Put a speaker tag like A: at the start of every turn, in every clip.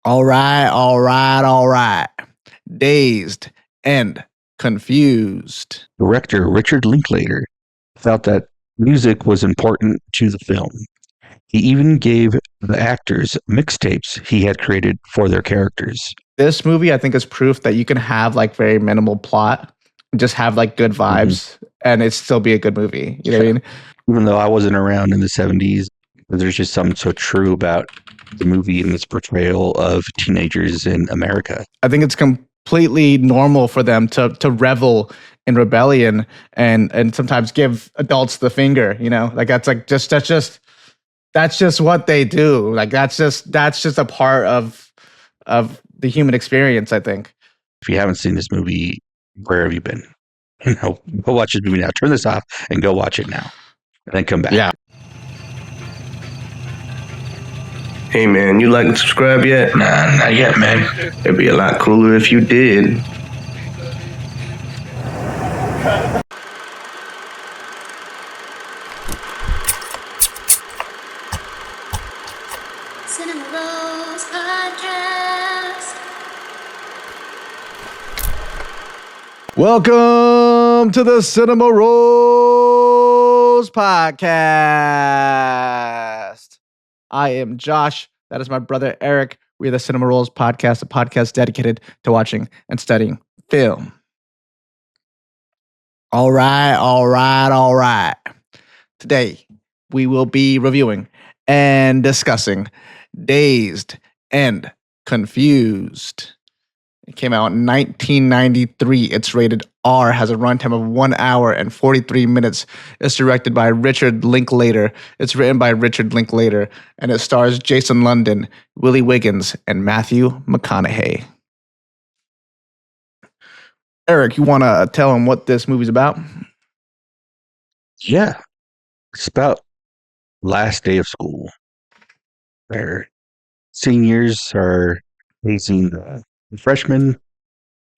A: All right, all right, all right. Dazed and Confused.
B: Director Richard Linklater felt that music was important to the film. He even gave the actors mixtapes he had created for their characters.
A: This movie, I think, is proof that you can have like very minimal plot, just have like good vibes, and it still be a good movie. You know what I mean?
B: Even though I wasn't around in the 70s, there's just something so true about the movie and its portrayal of teenagers in America.
A: I think it's completely normal for them to revel in rebellion and sometimes give adults the finger. You know, like that's just what they do. Like that's just a part of the human experience, I think.
B: If you haven't seen this movie, where have you been? Go watch this movie now. Turn this off and go watch it now, and then come back.
A: Yeah.
C: Hey man, you like and subscribe yet?
B: Nah, not yet, man.
C: It'd be a lot cooler if you did.
D: Cinema Rose Podcast.
A: Welcome to the Cinema Rose Podcast. I am Josh. That is my brother Eric. We are the Cinema Rolls Podcast, a podcast dedicated to watching and studying film. All right, all right, all right. Today, we will be reviewing and discussing Dazed and Confused. It came out in 1993. It's rated R, has a runtime of 1 hour and 43 minutes. It's directed by Richard Linklater. It's written by Richard Linklater, and it stars Jason London, Wiley Wiggins, and Matthew McConaughey. Eric, you want to tell him what this movie's about?
B: Yeah. It's about last day of school, where seniors are facing the freshmen.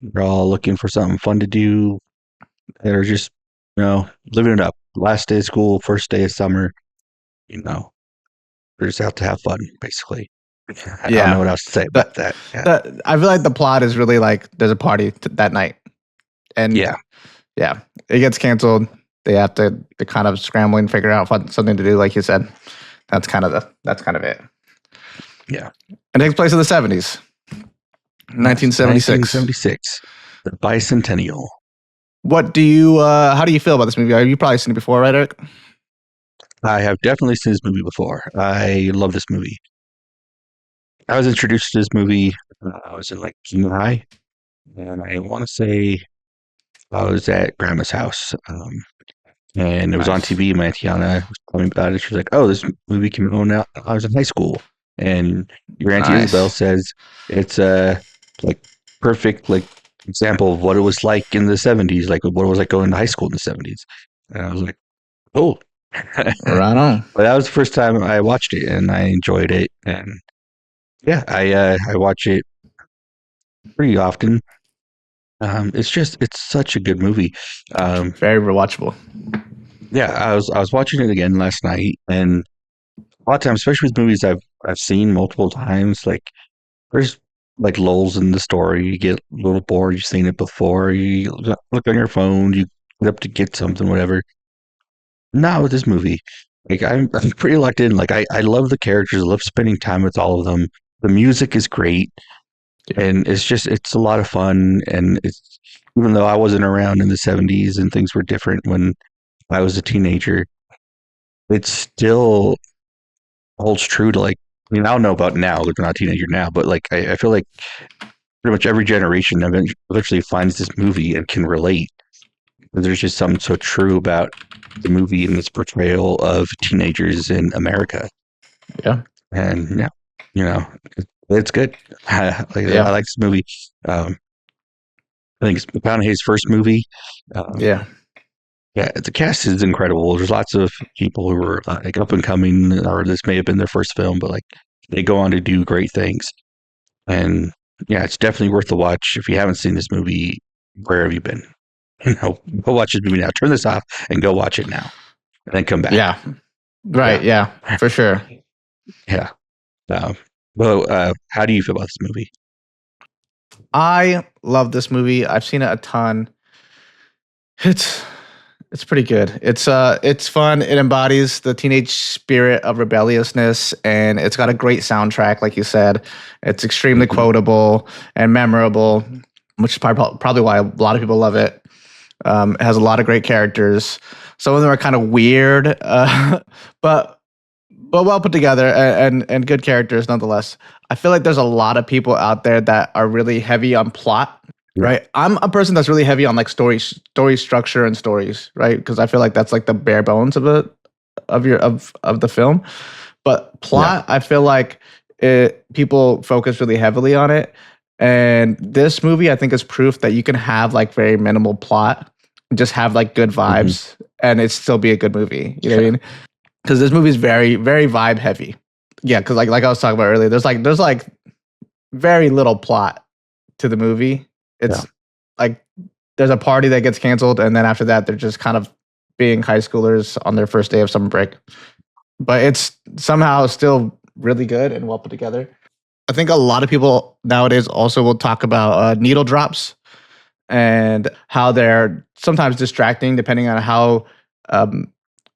B: They're all looking for something fun to do. They're just, living it up. Last day of school, first day of summer. They're just out to have fun, basically. I don't know what else to say about that. Yeah.
A: I feel like the plot is really like there's a party that night, and yeah, it gets canceled. They have to kind of scramble and figure out something to do, like you said. That's kind of it.
B: Yeah,
A: it takes place in the 70s.
B: 1976, the bicentennial.
A: What do you? How do you feel about this movie? You've probably seen it before, right, Eric?
B: I have definitely seen this movie before. I love this movie. I was introduced to this movie. I was in like junior high, and I want to say I was at grandma's house, and it was on TV. My Tiana was telling me about it. She was like, "Oh, this movie came out. I was in high school." And your Auntie Isabel says it's like perfect example of what it was like in the 70s, like what it was like going to high school in the 70s. And I was like, oh,
A: right on.
B: But that was the first time I watched it, and I enjoyed it. And yeah, I watch it pretty often. It's such a good movie.
A: Very rewatchable.
B: Yeah, I was watching it again last night, and a lot of times, especially with movies I've seen multiple times, like there's like lulls in the story. You get a little bored. You've seen it before. You look on your phone. You get up to get something, whatever. Not with this movie. Like I'm pretty locked in. Like I love the characters. I love spending time with all of them. The music is great, and it's a lot of fun. And it's, even though I wasn't around in the 70s and things were different when I was a teenager, it still holds true to I don't know about now, like we're not a teenager now, but like I feel like pretty much every generation eventually finds this movie and can relate. There's just something so true about the movie and its portrayal of teenagers in America.
A: Yeah.
B: And it's good. I like this movie. I think it's McConaughey's first movie. Yeah, the cast is incredible. There's lots of people who are like up and coming, or this may have been their first film, but like they go on to do great things. And yeah, it's definitely worth the watch. If you haven't seen this movie, where have you been? Go watch this movie now. Turn this off and go watch it now, and then come back.
A: Yeah, right. Yeah, for sure.
B: Yeah. Well, how do you feel about this movie?
A: I love this movie. I've seen it a ton. It's pretty good. It's fun. It embodies the teenage spirit of rebelliousness, and it's got a great soundtrack, like you said. It's extremely quotable and memorable, which is probably why a lot of people love it. It has a lot of great characters. Some of them are kind of weird, but well put together and good characters nonetheless. I feel like there's a lot of people out there that are really heavy on plot. Right. I'm a person that's really heavy on like story structure and stories, right? Because I feel like that's like the bare bones of the film. But plot, I feel like people focus really heavily on it. And this movie, I think, is proof that you can have like very minimal plot and just have like good vibes and it still be a good movie. You know what I mean? Because this movie is very, very vibe heavy. Yeah, because like I was talking about earlier, there's like very little plot to the movie. It's like there's a party that gets canceled, and then after that, they're just kind of being high schoolers on their first day of summer break. But it's somehow still really good and well put together. I think a lot of people nowadays also will talk about needle drops and how they're sometimes distracting depending on how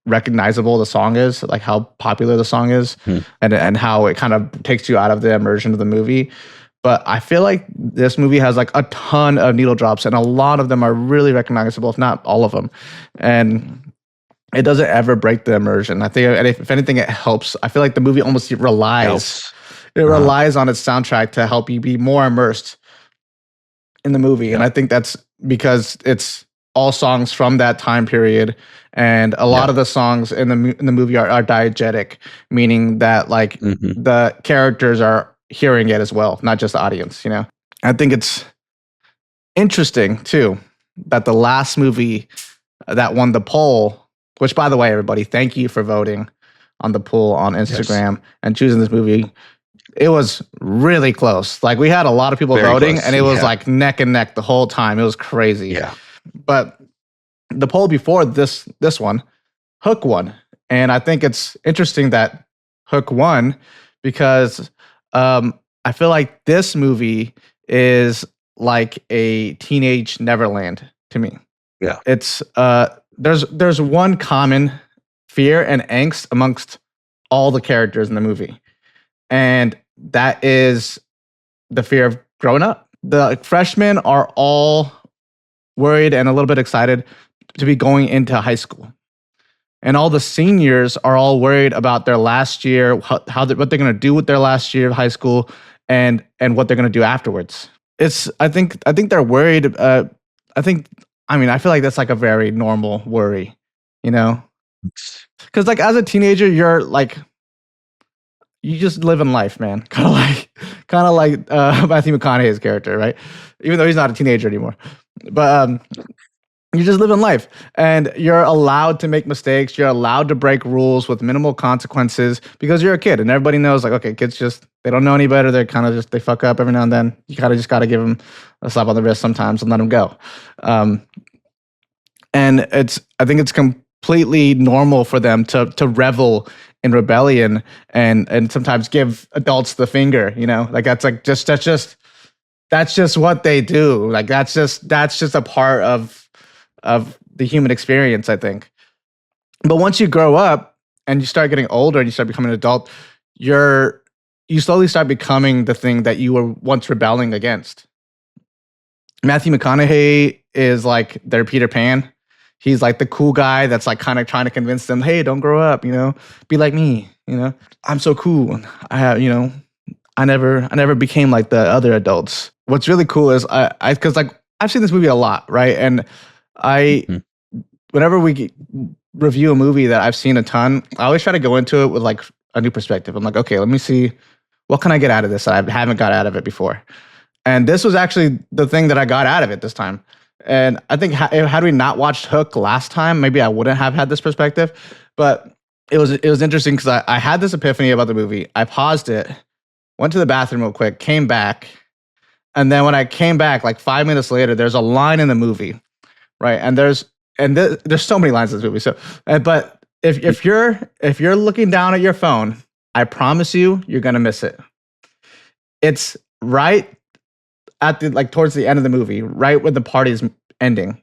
A: recognizable the song is, like how popular the song is, and how it kind of takes you out of the immersion of the movie. But I feel like this movie has like a ton of needle drops, and a lot of them are really recognizable, if not all of them. And it doesn't ever break the immersion. I think, and if anything, it helps. I feel like the movie almost relies. It relies on its soundtrack to help you be more immersed in the movie, and I think that's because it's all songs from that time period, and a lot of the songs in the movie are diegetic, meaning that like the characters are hearing it as well, not just the audience, you know? I think it's interesting too that the last movie that won the poll, which by the way, everybody, thank you for voting on the poll on Instagram and choosing this movie. It was really close. Like we had a lot of people voting close, and it was like neck and neck the whole time. It was crazy. Yeah. But the poll before this one, Hook won. And I think it's interesting that Hook won because I feel like this movie is like a teenage Neverland to me. Yeah. It's there's one common fear and angst amongst all the characters in the movie. And that is the fear of growing up. The freshmen are all worried and a little bit excited to be going into high school. And all the seniors are all worried about their last year, what they're going to do with their last year of high school, and what they're going to do afterwards. I think they're worried. I feel like that's like a very normal worry, you know, because like as a teenager, you're like, you just live in life, man. Kind of like Matthew McConaughey's character, right? Even though he's not a teenager anymore, but you just live in life, and you're allowed to make mistakes. You're allowed to break rules with minimal consequences because you're a kid, and everybody knows, like, okay, kids they don't know any better. They're kind of they fuck up every now and then. You kind of just got to give them a slap on the wrist sometimes and let them go. And I think it's completely normal for them to revel in rebellion and sometimes give adults the finger. You know, like that's just what they do. Like that's just a part of the human experience, I think. But once you grow up and you start getting older and you start becoming an adult, you slowly start becoming the thing that you were once rebelling against. Matthew McConaughey is like their Peter Pan. He's like the cool guy that's like kind of trying to convince them, hey, don't grow up, you know, be like me, you know, I'm so cool. I have, you know, I never became like the other adults. What's really cool is because like I've seen this movie a lot, right? And whenever we review a movie that I've seen a ton, I always try to go into it with like a new perspective. I'm like, okay, let me see, what can I get out of this that I haven't got out of it before? And this was actually the thing that I got out of it this time. And I think had we not watched Hook last time, maybe I wouldn't have had this perspective. But it was interesting because I had this epiphany about the movie. I paused it, went to the bathroom real quick, came back. And then when I came back, like 5 minutes later, there's a line in the movie, right? And there's so many lines in this movie. So, but if you're looking down at your phone, I promise you're gonna miss it. it's right at the towards the end of the movie, right when the party's ending,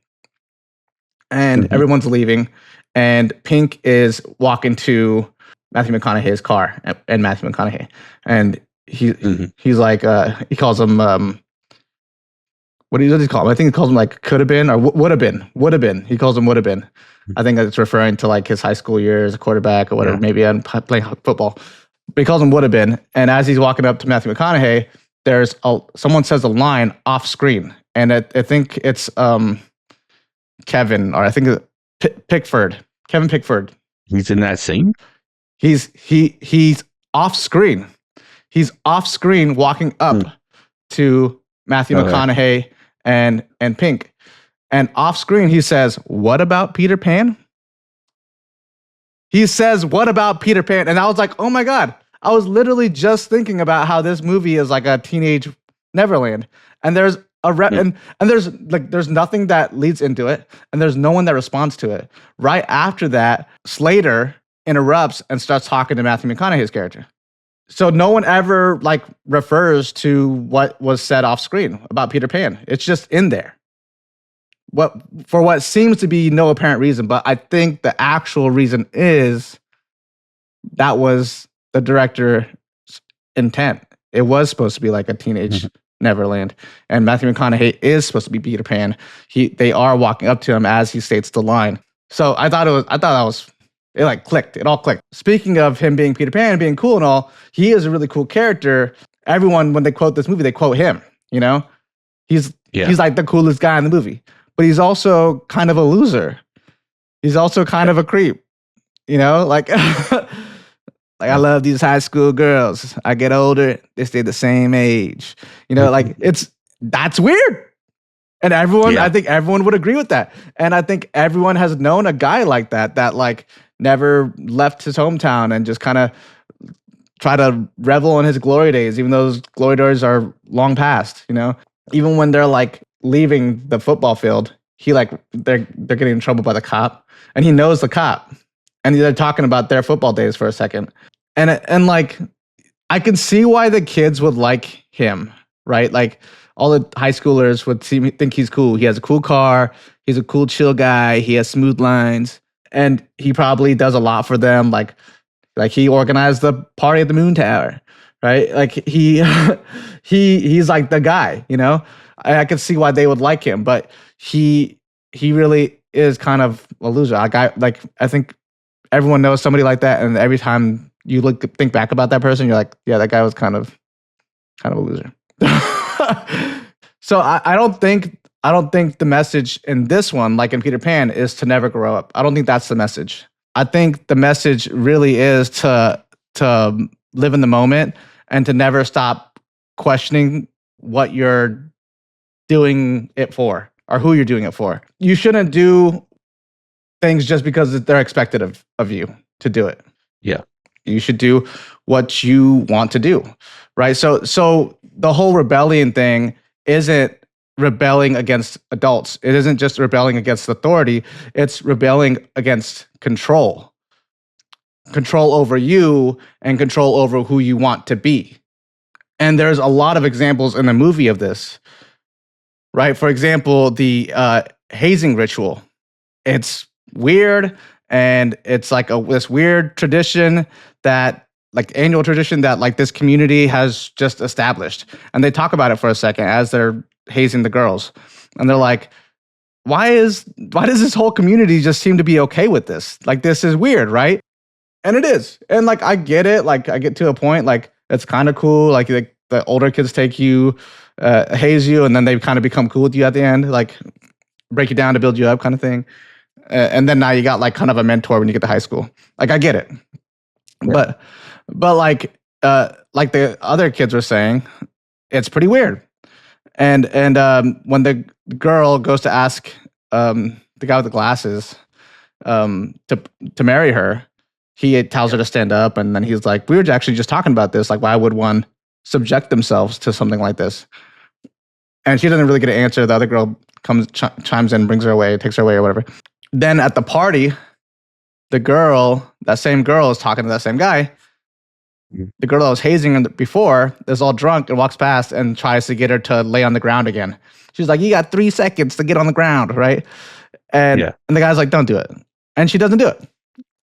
A: and everyone's leaving, and Pink is walking to Matthew McConaughey's car, and Matthew McConaughey, and he's like he calls him what does he call him? I think he calls him like could have been or would have been. He calls him would have been. I think it's referring to like his high school year as a quarterback or whatever, maybe playing football. But he calls him would have been, and as he's walking up to Matthew McConaughey, there's someone says a line off screen, and I think it's Kevin, or I think Pickford, Kevin Pickford.
B: He's in that scene.
A: He's off screen. He's off screen walking up to Matthew McConaughey and Pink, and off screen he says, "What about Peter Pan?" He says, "What about Peter Pan?" And I was like, "Oh my god." I was literally just thinking about how this movie is like a teenage Neverland, and there's and there's nothing that leads into it, and there's no one that responds to it. Right after that, Slater interrupts and starts talking to Matthew McConaughey's character. So no one ever like refers to what was said off screen about Peter Pan. It's just in there. For what seems to be no apparent reason, but I think the actual reason is that was the director's intent. It was supposed to be like a teenage Neverland, and Matthew McConaughey is supposed to be Peter Pan. They are walking up to him as he states the line. So I thought it like clicked. It all clicked. Speaking of him being Peter Pan and being cool and all, he is a really cool character. Everyone, when they quote this movie, they quote him. You know, he's like the coolest guy in the movie, but he's also kind of a loser. He's also kind of a creep. You know, like like I love these high school girls. I get older, they stay the same age. You know, like that's weird. And everyone, I think everyone would agree with that. And I think everyone has known a guy like that like never left his hometown and just kind of try to revel in his glory days, even though those glory days are long past, you know? Even when they're like leaving the football field, they're getting in trouble by the cop, and he knows the cop, and they're talking about their football days for a second. And like, I can see why the kids would like him, right? Like, all the high schoolers would think he's cool. He has a cool car. He's a cool, chill guy. He has smooth lines, and he probably does a lot for them. Like he organized the party at the Moon Tower, right? Like he's like the guy, you know. I could see why they would like him, but he really is kind of a loser. Like I think everyone knows somebody like that, and every time you think back about that person, you're like, yeah, that guy was kind of a loser. So I don't think the message in this one, like in Peter Pan, is to never grow up. I don't think that's the message. I think the message really is to live in the moment and to never stop questioning what you're doing it for or who you're doing it for. You shouldn't do things just because they're expected of you to do it.
B: Yeah.
A: You should do what you want to do, right? So the whole rebellion thing isn't rebelling against adults. It isn't just rebelling against authority. It's rebelling against control over you and control over who you want to be. And there's a lot of examples in the movie of this, right? For example, the hazing ritual. It's weird, and it's like this weird tradition that, like, annual tradition that like this community has just established. And they talk about it for a second as they're hazing the girls, and they're like, why does this whole community just seem to be okay with this? Like, this is weird, right? And it is. And like, I get it. Like, I get to a point, like, it's kind of cool. Like the older kids take you, haze you, and then they kind of become cool with you at the end, like break you down to build you up, kind of thing. And then now you got like kind of a mentor when you get to high school. Like, I get it. Yeah. But like the other kids were saying, it's pretty weird. And when the girl goes to ask the guy with the glasses to marry her, he tells her to stand up, and then he's like, we were actually just talking about this. Like, why would one subject themselves to something like this? And she doesn't really get an answer. The other girl comes, chimes in, brings her away, takes her away or whatever. Then at the party, that same girl is talking to that same guy, The girl that was hazing her before is all drunk and walks past and tries to get her to lay on the ground again. She's like, you got 3 seconds to get on the ground, right? And the guy's like, don't do it. And she doesn't do it,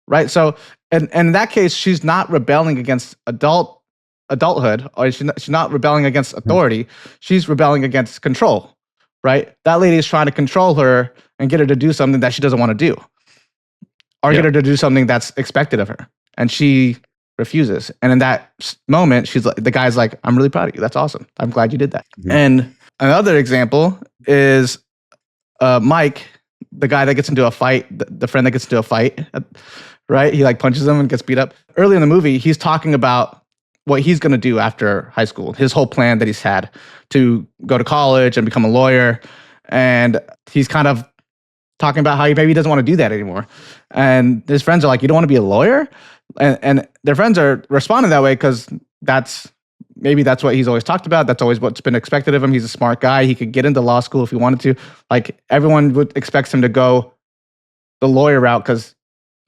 A: right? So, and in that case, she's not rebelling against adulthood, or she's not rebelling against authority. She's rebelling against control, right? That lady is trying to control her and get her to do something that she doesn't want to do, or get her to do something that's expected of her. And she refuses. And in that moment, she's like, the guy's like, I'm really proud of you. That's awesome. I'm glad you did that. And another example is Mike, the guy that gets into a fight, the friend that gets into a fight, right? He like punches him and gets beat up. Early in the movie, he's talking about what he's going to do after high school, his whole plan that he's had to go to college and become a lawyer. And he's kind of talking about how maybe he doesn't want to do that anymore. And his friends are like, you don't want to be a lawyer? And their friends are responding that way because that's what he's always talked about. That's always what's been expected of him. He's a smart guy. He could get into law school if he wanted to. Like everyone would expect him to go the lawyer route because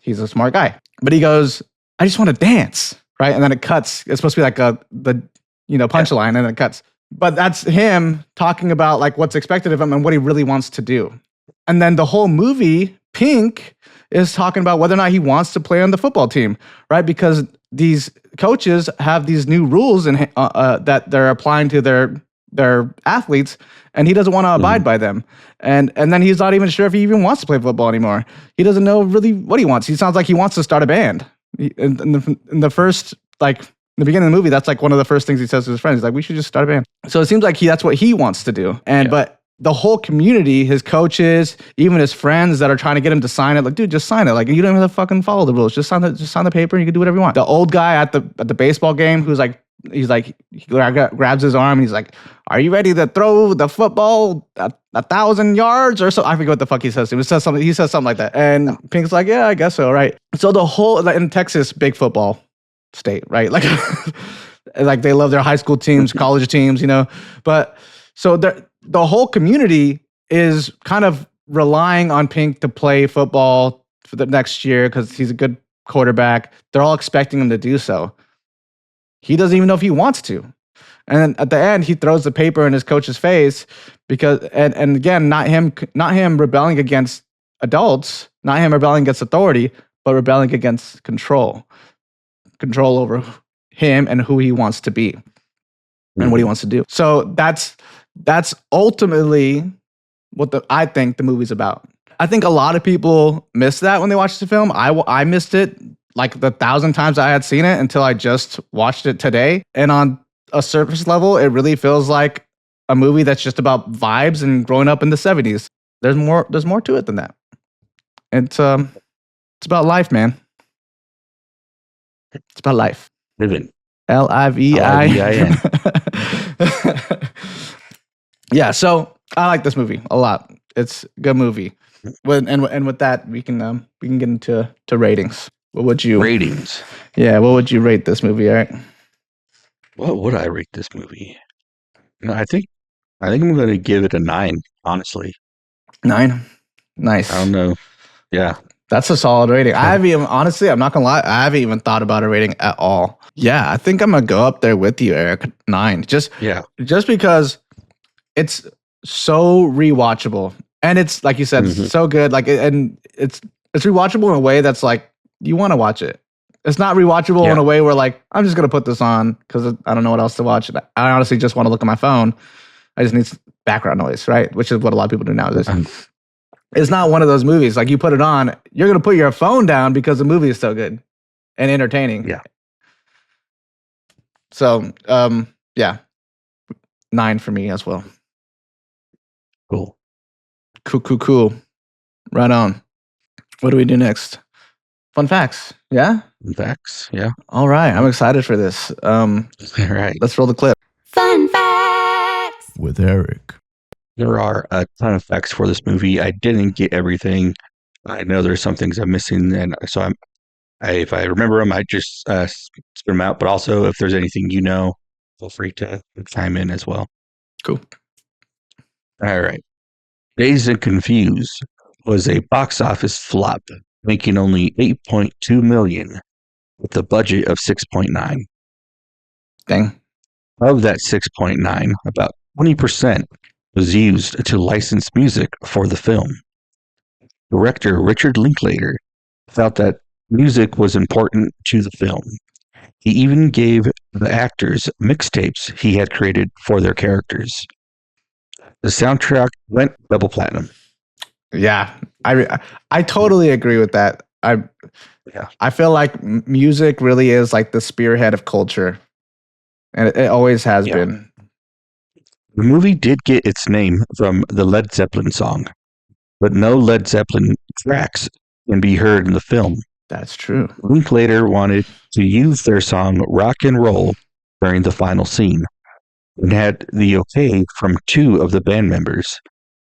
A: he's a smart guy. But he goes, I just want to dance, right? And then it cuts. It's supposed to be like the punchline, and then it cuts. But that's him talking about like what's expected of him and what he really wants to do. And then the whole movie, Pink, is talking about whether or not he wants to play on the football team, right? Because these coaches have these new rules that they're applying to their athletes, and he doesn't want to abide by them. And then he's not even sure if he even wants to play football anymore. He doesn't know really what he wants. He sounds like he wants to start a band. In the first, like, in the beginning of the movie, that's like one of the first things he says to his friends. He's like, we should just start a band. So it seems like that's what he wants to do. But the whole community, his coaches, even his friends that are trying to get him to sign it, like, dude, just sign it. Like, you don't even have to fucking follow the rules. Just sign the paper and you can do whatever you want. The old guy at the baseball game who's like, he grabs his arm and he's like, are you ready to throw the football 1,000 yards or so? I forget what the fuck he says to him. He says something like that. And Pink's like, yeah, I guess so, right? So the whole, in Texas, big football state, right? Like, like they love their high school teams, college teams, But so the whole community is kind of relying on Pink to play football for the next year because he's a good quarterback. They're all expecting him to do so. He doesn't even know if he wants to. And then at the end, he throws the paper in his coach's face because, and again, not him rebelling against adults, not him rebelling against authority, but rebelling against control over him and who he wants to be and what he wants to do. So that's ultimately what I think the movie's about. I think a lot of people miss that when they watch the film. I missed it like the 1,000 times I had seen it until I just watched it today. And on a surface level, it really feels like a movie that's just about vibes and growing up in the 70s. There's more to it than that. It's about life, man. It's about life.
B: Living.
A: Livin. Yeah, so I like this movie a lot. It's a good movie. And with that, we can get into ratings. What would you
B: ratings?
A: Yeah, what would you rate this movie, Eric?
B: What would I rate this movie? I think I'm going to give it a 9. Honestly,
A: 9. Nice.
B: I don't know. Yeah,
A: that's a solid rating. I'm not gonna lie, I haven't even thought about a rating at all. Yeah, I think I'm gonna go up there with you, Eric. 9. Just because it's so rewatchable, and it's like you said, it's so good. Like, and it's rewatchable in a way that's like you want to watch it. It's not rewatchable in a way where like I'm just gonna put this on because I don't know what else to watch. I honestly just want to look at my phone. I just need background noise, right? Which is what a lot of people do nowadays. It's not one of those movies like you put it on, you're gonna put your phone down because the movie is so good and entertaining.
B: Yeah.
A: So, 9 for me as well.
B: Cool.
A: Cool. Right on. What do we do next? Fun facts. Yeah?
B: Fun facts. Yeah.
A: All right. I'm excited for this.
B: All right.
A: Let's roll the clip.
D: Fun facts
A: with Eric.
B: There are a ton of facts for this movie. I didn't get everything. I know there's some things I'm missing, and so if I remember them, I just spit them out. But also, if there's anything feel free to chime in as well.
A: Cool.
B: All right. Dazed and Confused was a box office flop, making only $8.2 million with a budget of $6.9 million.
A: Dang.
B: Of that 6.9, about 20% was used to license music for the film. Director Richard Linklater felt that music was important to the film. He even gave the actors mixtapes he had created for their characters. The soundtrack went double platinum.
A: Yeah, I totally agree with that. I feel like music really is like the spearhead of culture, and it always has been.
B: The movie did get its name from the Led Zeppelin song, but no Led Zeppelin tracks can be heard in the film.
A: That's true.
B: Linklater wanted to use their song Rock and Roll during the final scene and had the okay from 2 of the band members,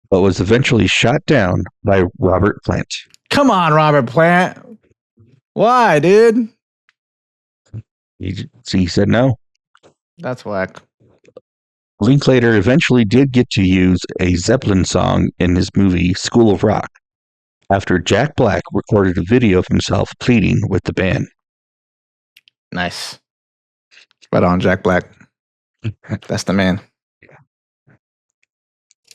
B: but was eventually shot down by Robert Plant.
A: Come on, Robert Plant. Why, dude?
B: He said no.
A: That's whack.
B: Linklater eventually did get to use a Zeppelin song in his movie School of Rock after Jack Black recorded a video of himself pleading with the band.
A: Nice. Right on, Jack Black. That's the man.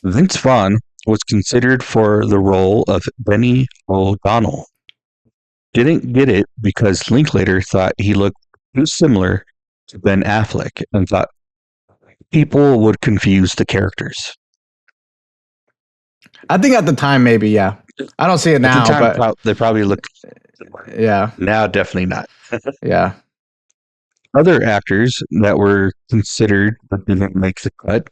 B: Vince Vaughn was considered for the role of Benny O'Donnell. Didn't get it because Linklater thought he looked too similar to Ben Affleck and thought people would confuse the characters.
A: I think at the time, maybe, yeah. I don't see it now,
B: At the time,
A: but
B: they probably looked.
A: yeah,
B: Now, definitely not.
A: yeah.
B: Other actors that were considered but didn't make the cut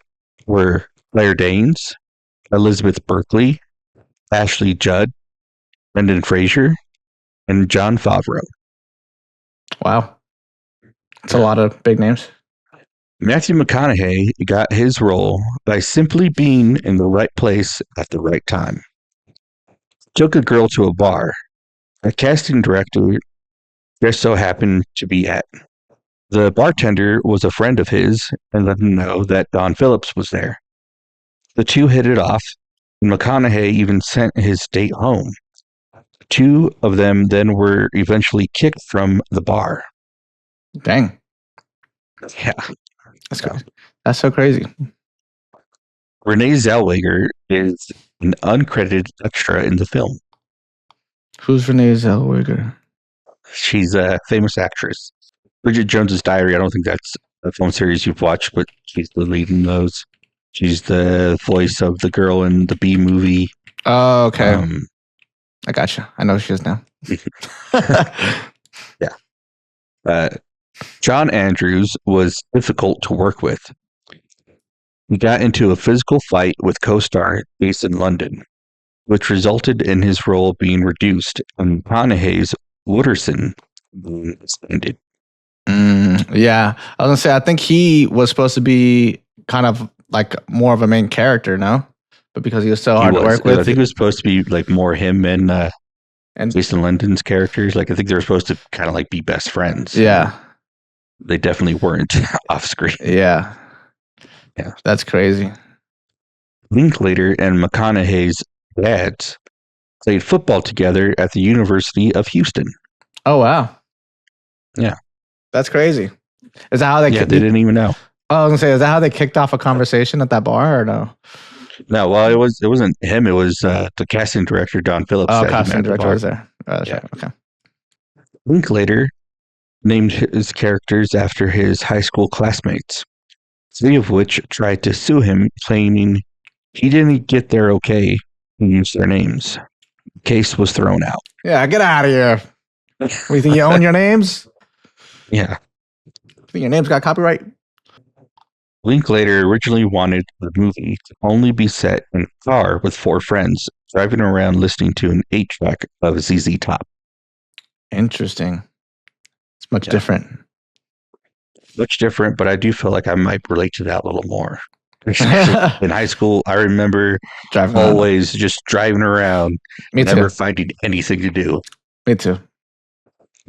B: were Claire Danes, Elizabeth Berkley, Ashley Judd, Brendan Fraser, and Jon Favreau.
A: Wow. It's a lot of big names.
B: Matthew McConaughey got his role by simply being in the right place at the right time. Took a girl to a bar. A casting director just so happened to be at. The bartender was a friend of his and let him know that Don Phillips was there. The two hit it off, and McConaughey even sent his date home. 2 of them then were eventually kicked from the bar.
A: Dang.
B: Yeah.
A: That's crazy. That's so crazy.
B: Renee Zellweger is an uncredited extra in the film.
A: Who's Renee Zellweger?
B: She's a famous actress. Bridget Jones's Diary, I don't think that's a film series you've watched, but she's the lead in those. She's the voice of the girl in the Bee movie.
A: Oh, okay. I gotcha. I know who she is now.
B: Yeah. John Andrews was difficult to work with. He got into a physical fight with co-star Jason London, which resulted in his role being reduced and McConaughey's Wooderson being expanded.
A: Yeah. I was going to say, I think he was supposed to be kind of like more of a main character, no? But because he was so hard to work with.
B: I think it was supposed to be like more him and Jason London's characters. Like I think they were supposed to kind of like be best friends.
A: Yeah.
B: They definitely weren't off screen.
A: Yeah.
B: Yeah.
A: That's crazy.
B: Linklater and McConaughey's dads played football together at the University of Houston.
A: Oh, wow.
B: Yeah.
A: That's crazy. Is that how they
B: they didn't even know.
A: Oh, I was going to say, is that how they kicked off a conversation at that bar or no?
B: No, well, it wasn't him. It was the casting director, Don Phillips.
A: Oh, casting director was there. Oh, that's right. Okay.
B: Linklater named his characters after his high school classmates, 3 of which tried to sue him, claiming he didn't get their okay to use their names. The case was thrown out.
A: Yeah, get out of here. You think you own your names?
B: Yeah.
A: Think your name's got copyright?
B: Linklater originally wanted the movie to only be set in a car with 4 friends driving around listening to an 8-track of ZZ Top.
A: Interesting. It's much different.
B: Much different, but I do feel like I might relate to that a little more. In high school, I remember always just driving around, never finding anything to do.
A: Me too.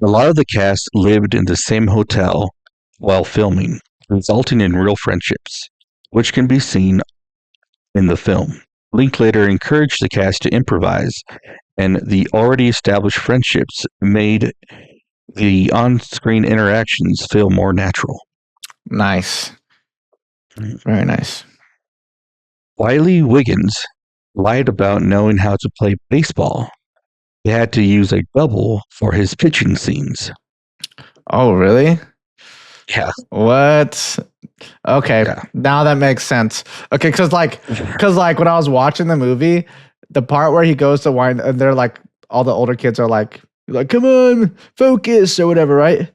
B: A lot of the cast lived in the same hotel while filming, resulting in real friendships, which can be seen in the film. Linklater encouraged the cast to improvise, and the already established friendships made the on-screen interactions feel more natural.
A: Nice. Very nice.
B: Wiley Wiggins lied about knowing how to play baseball. He had to use a double for his pitching scenes.
A: Oh, really?
B: Yeah.
A: What? Okay,
B: Yeah.
A: now that makes sense. Okay, because like when I was watching the movie, the part where he goes to wind, and they're like, all the older kids are like, come on, focus or whatever, right?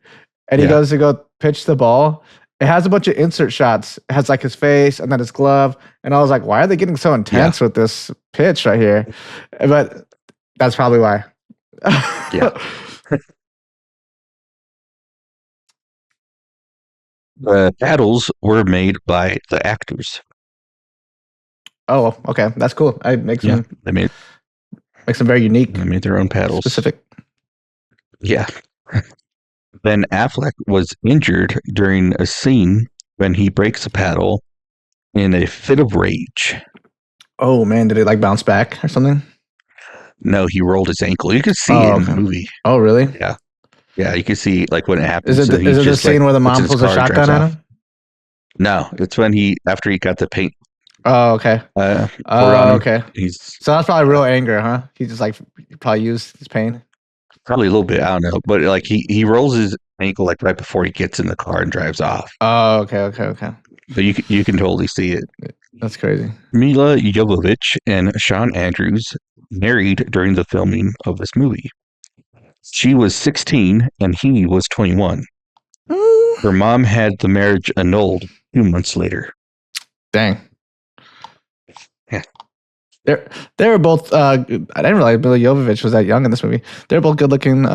A: And he
B: Yeah.
A: goes to go pitch the ball. It has a bunch of insert shots. It has like his face and then his glove. And I was like, why are they getting so intense with this pitch right here? But that's probably why.
B: Yeah. The paddles were made by the actors.
A: Oh, okay. That's cool. It makes them
B: They made
A: very unique,
B: their own paddles.
A: specific.
B: Yeah. Ben Affleck was injured during a scene when he breaks a paddle in a fit of rage.
A: Oh man, did it like bounce back or something?
B: No, he rolled his ankle. You could see it in the movie.
A: Oh really?
B: Yeah. Yeah, you can see like when it happens.
A: Is it the scene where the mom pulls a shotgun at him?
B: No, it's when after he got the paint.
A: Oh okay. Okay. So that's probably real anger, huh? He just like probably used his pain.
B: Probably a little bit, I don't know, but like he rolls his ankle like right before he gets in the car and drives off.
A: Oh okay.
B: But you can totally see it.
A: That's crazy.
B: Mila Jovovich and Sean Andrews married during the filming of this movie. She was 16 and he was 21. Her mom had the marriage annulled 2 months later.
A: Dang.
B: Yeah.
A: They were both. I didn't realize Mila Jovovich was that young in this movie. They're both good-looking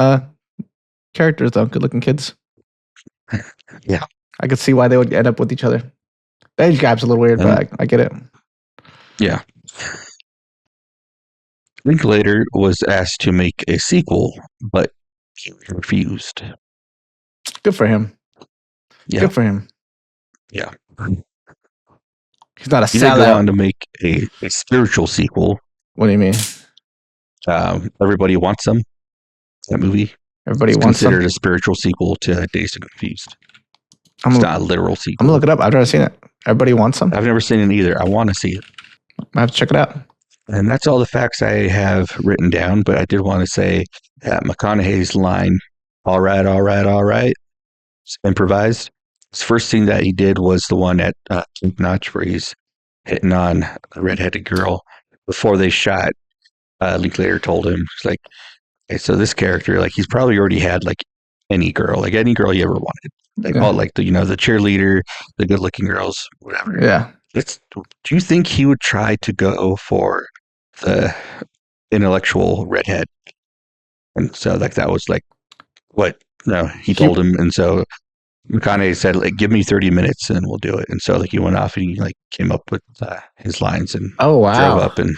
A: characters, though. Good-looking kids.
B: Yeah.
A: I could see why they would end up with each other. The age gap's a little weird, but I get it.
B: Yeah. Linklater was asked to make a sequel, but he refused.
A: Good for him.
B: Yeah.
A: Good for him.
B: Yeah.
A: He's not a
B: He did go
A: sellout.
B: on to make a spiritual sequel.
A: What do you mean?
B: Everybody Wants Some. That movie.
A: Everybody
B: It's
A: wants
B: considered
A: some?
B: a spiritual sequel to Dazed and Confused.
A: I'm
B: It's
A: gonna,
B: not a literal
A: I'm
B: sequel.
A: gonna look it up. I've never seen it. Everybody wants some?
B: I've never seen it either. I want to see it.
A: I have to check it out.
B: And that's all the facts I have written down, but I did want to say that McConaughey's line, all right, it's improvised. His first scene that he did was the one at Camp Notch where he's hitting on a redheaded girl. Before they shot, Linklater told him, he's like, okay, so this character, like he's probably already had like any girl he ever wanted. Like all like the cheerleader, the good looking girls, whatever.
A: Yeah.
B: Do you think he would try to go for the intellectual redhead? And so like that was like what he told him, and so McConaughey said like give me 30 minutes and we'll do it. And so like he went off and he like came up with his lines and drove up and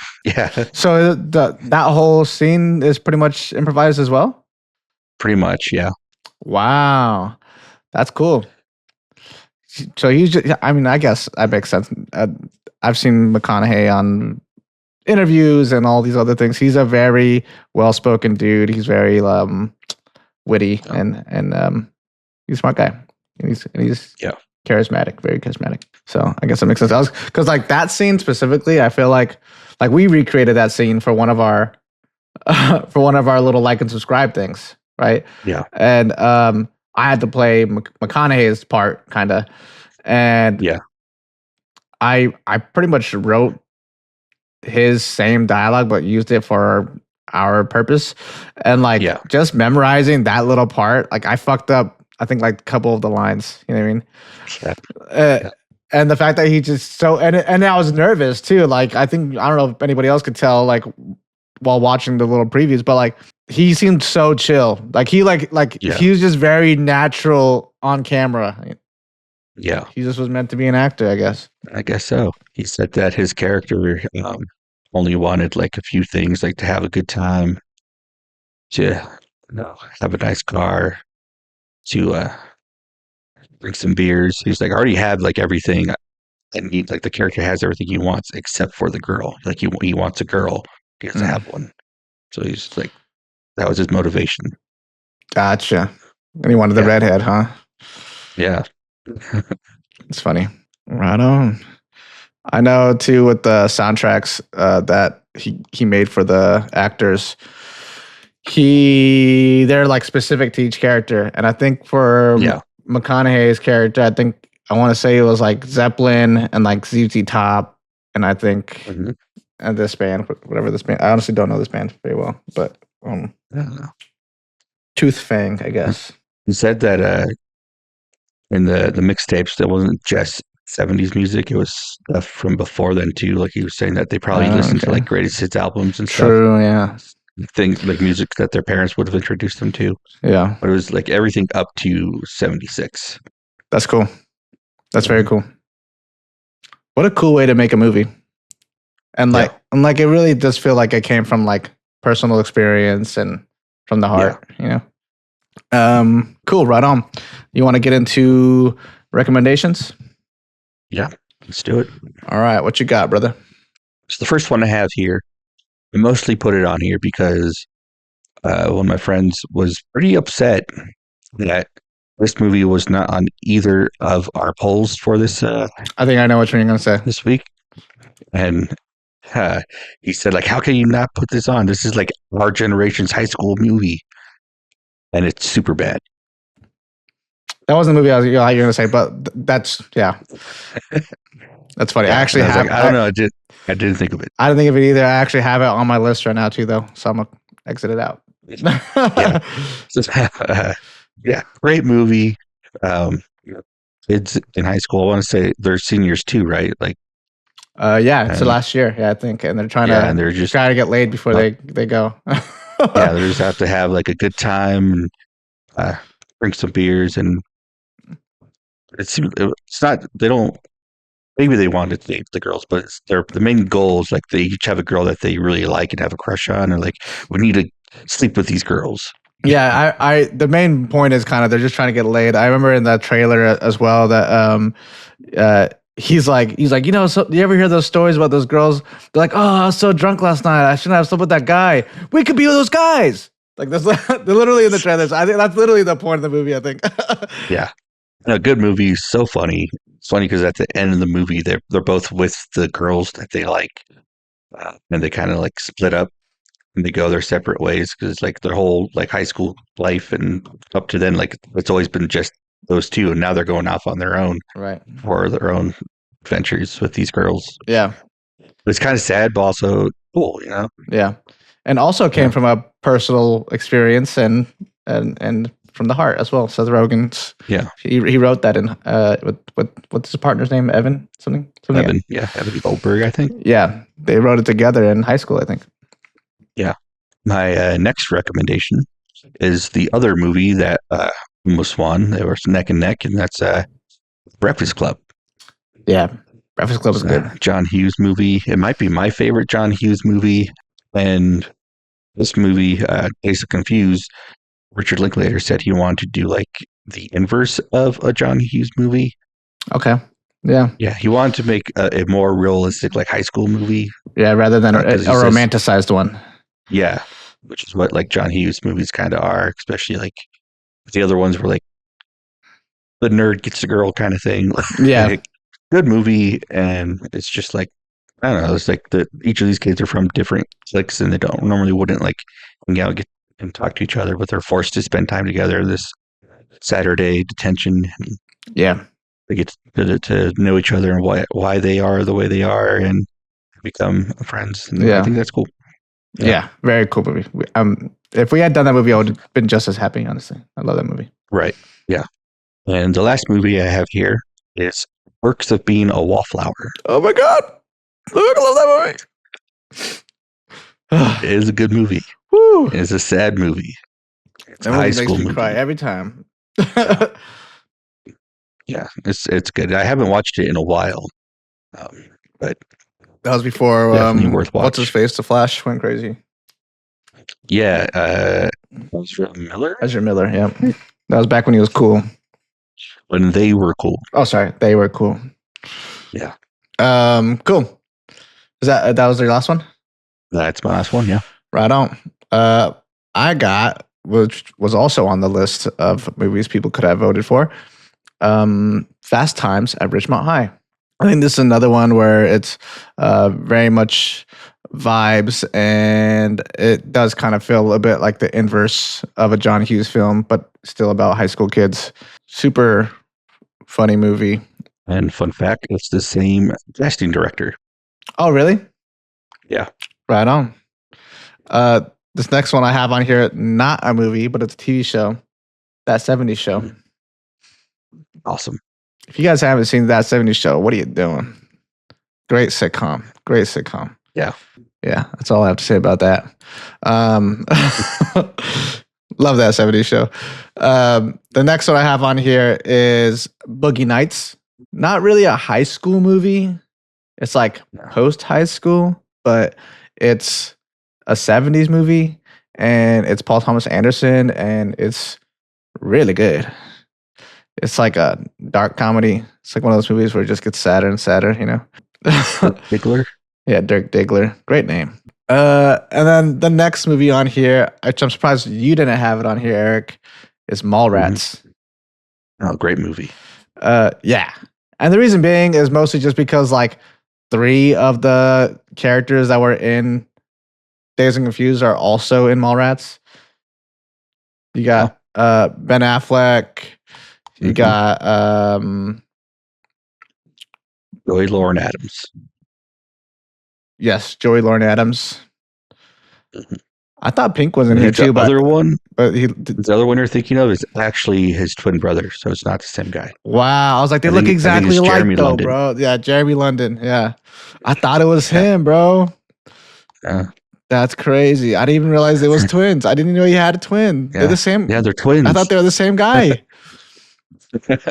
A: So that whole scene is pretty much improvised as well?
B: Pretty much, yeah.
A: Wow. That's cool. So he's just, I mean, I guess that makes sense. I've seen McConaughey on interviews and all these other things. He's a very well-spoken dude. He's very witty and he's a smart guy. And he's charismatic, very charismatic. So I guess that makes sense. Because like that scene specifically, I feel like we recreated that scene for one of our little like and subscribe things, right?
B: Yeah.
A: And I had to play McConaughey's part, kind of, and I pretty much wrote his same dialogue but used it for our purpose, and just memorizing that little part, like I fucked up I think like a couple of the lines, you know what I mean? And the fact that he just and I was nervous too, like I don't know if anybody else could tell like while watching the little previews, but like he seemed so chill, like he he was just very natural on camera.
B: Yeah,
A: he just was meant to be an actor, I guess.
B: I guess so. He said that his character only wanted like a few things, like to have a good time, to have a nice car, to drink some beers. He's like, I already have like everything, and like the character has everything he wants except for the girl. Like he wants a girl, he has to have one. So he's like, that was his motivation.
A: Gotcha. And he wanted the redhead, huh?
B: Yeah.
A: It's funny. Right on. I know too with the soundtracks that he made for the actors. They're like specific to each character, and I think for
B: Yeah.
A: McConaughey's character, I want to say it was like Zeppelin and like ZZ Top, and I think
B: Mhm.
A: and this band, whatever this band. I honestly don't know this band very well, but
B: I don't know.
A: Tooth Fang, I guess.
B: He said that in the mixtapes, there wasn't just 70s music. It was stuff from before then too. Like he was saying that they probably listened to
A: Okay.
B: like greatest hits albums and stuff.
A: True, yeah,
B: Things like music that their parents would have introduced them to.
A: yeah.
B: But it was like everything up to 76.
A: That's cool. That's very cool. What a cool way to make a movie. And like, it really does feel like it came from like personal experience and from the heart, you know? Cool. Right on. You want to get into recommendations?
B: Yeah, let's do it.
A: All right. What you got, brother?
B: So the first one I have here, I mostly put it on here because one of my friends was pretty upset that this movie was not on either of our polls for this
A: I think I know what you're going to say.
B: this week. And he said, like, how can you not put this on? This is like our generation's high school movie. And it's super bad.
A: That wasn't the movie I was you're going to say, but that's, yeah. That's funny. I actually have.
B: Like, I don't know. I didn't think of it.
A: I didn't think of it either. I actually have it on my list right now, too, though. So I'm going to exit it out.
B: Yeah, great movie. Kids in high school, I want to say they're seniors too, right? Like,
A: yeah, it's the last year, yeah, I think, and they're trying
B: and they're just
A: trying to get laid before they go.
B: Yeah, they just have to have like a good time and drink some beers, and it's not. They don't. Maybe they want to date the girls, but the main goal is like they each have a girl that they really like and have a crush on, and like we need to sleep with these girls.
A: Yeah, I the main point is kind of they're just trying to get laid. I remember in that trailer as well that he's like, you know, so you ever hear those stories about those girls? They're like, oh, I was so drunk last night. I shouldn't have slept with that guy. We could be with those guys. Like that's they're literally in the trailers. I think that's literally the point of the movie. I think.
B: Yeah, a good movie. So funny. It's funny because at the end of the movie, they're both with the girls that they like, and they kind of like split up. And they go their separate ways because like their whole like high school life and up to then like it's always been just those two, and now they're going off on their own,
A: right,
B: for their own adventures with these girls.
A: Yeah,
B: it's kind of sad, but also cool, you know.
A: Yeah, and also came from a personal experience and from the heart as well. Seth Rogen's.
B: Yeah,
A: he wrote that in with what's his partner's name? Evan something.
B: Evan, yeah, Evan Goldberg, I think.
A: Yeah, they wrote it together in high school, I think.
B: Yeah. My next recommendation is the other movie that almost won. They were neck and neck, and that's Breakfast Club.
A: Yeah, Breakfast Club is good.
B: John Hughes movie. It might be my favorite John Hughes movie. And this movie, Dazed and Confused, Richard Linklater said he wanted to do like the inverse of a John Hughes movie.
A: Okay. Yeah.
B: Yeah, he wanted to make a more realistic, like high school movie.
A: Yeah, rather than a romanticized one.
B: Yeah, which is what like John Hughes movies kind of are, especially like the other ones were like the nerd gets the girl kind of thing.
A: Yeah,
B: like, good movie, and it's just like I don't know. It's like each of these kids are from different cliques, and they don't normally wouldn't like hang out and talk to each other, but they're forced to spend time together this Saturday detention. And
A: yeah,
B: they get to know each other and why they are the way they are, and become friends. And I think that's cool.
A: Yeah, very cool movie. If we had done that movie, I would have been just as happy, honestly. I love that movie.
B: Right. Yeah. And the last movie I have here is Perks of Being a Wallflower.
A: Oh my God. I love that
B: movie. It is a good movie.
A: Woo.
B: It's a sad movie. It's a high school movie.
A: Cry every time.
B: Yeah, it's good. I haven't watched it in a while, but
A: that was before
B: definitely worth watching.
A: What's his face? The Flash went crazy.
B: Yeah, Ezra Miller.
A: Ezra Miller. Yeah, that was back when he was cool.
B: When they were cool.
A: Oh, sorry, they were cool.
B: Yeah.
A: Cool. Is that was your last one?
B: That's my last one. Yeah.
A: Right on. I got, which was also on the list of movies people could have voted for, Fast Times at Ridgemont High. I think this is another one where it's very much vibes, and it does kind of feel a bit like the inverse of a John Hughes film, but still about high school kids. Super funny movie.
B: And fun fact, it's the same casting director.
A: Oh, really?
B: Yeah.
A: Right on. This next one I have on here, not a movie, but it's a TV show. That 70s Show.
B: Awesome.
A: If you guys haven't seen That 70s Show, what are you doing? Great sitcom. Great sitcom.
B: Yeah.
A: Yeah, that's all I have to say about that. Love That 70s Show. The next one I have on here is Boogie Nights. Not really a high school movie. It's like post high school, but it's a 70s movie, and it's Paul Thomas Anderson, and it's really good. It's like a dark comedy. It's like one of those movies where it just gets sadder and sadder, you know?
B: Diggler?
A: Yeah, Dirk Diggler. Great name. And then the next movie on here, which I'm surprised you didn't have it on here, Eric, is Mallrats.
B: Oh, great movie.
A: Yeah. And the reason being is mostly just because like 3 of the characters that were in Dazed and Confused are also in Mallrats. You got Ben Affleck. You got
B: Joey Lauren Adams.
A: Yes, Joey Lauren Adams.
B: Mhm.
A: I thought Pink was in here too,
B: The other one,
A: but
B: the other one you're thinking of is actually his twin brother, so it's not the same guy.
A: wow, I was like, they
B: I
A: look
B: think
A: exactly
B: it's
A: alike
B: Jeremy
A: though,
B: London.
A: bro. Yeah, Jeremy London. Yeah, I thought it was him, bro.
B: Yeah.
A: That's crazy. I didn't even realize it was twins. I didn't know he had a twin. They're the same.
B: Yeah, they're twins.
A: I thought they were the same guy.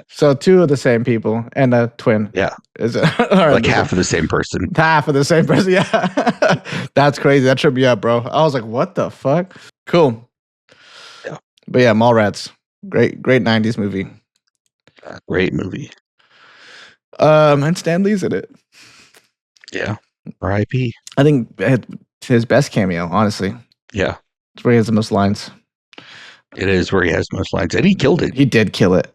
A: So 2 of the same people and a twin.
B: Yeah.
A: Is it
B: Like half of the same person.
A: half of the same person? Yeah, that's crazy. That tripped me up, bro. I was like, what the fuck? Cool.
B: Yeah.
A: But yeah, Mallrats, great 90s movie.
B: Great movie.
A: And Stan Lee's in it.
B: Yeah. R.I.P.
A: I think it's his best cameo, honestly.
B: Yeah.
A: It's where he has the most lines.
B: It is where he has most lines, and he killed it.
A: He did kill it.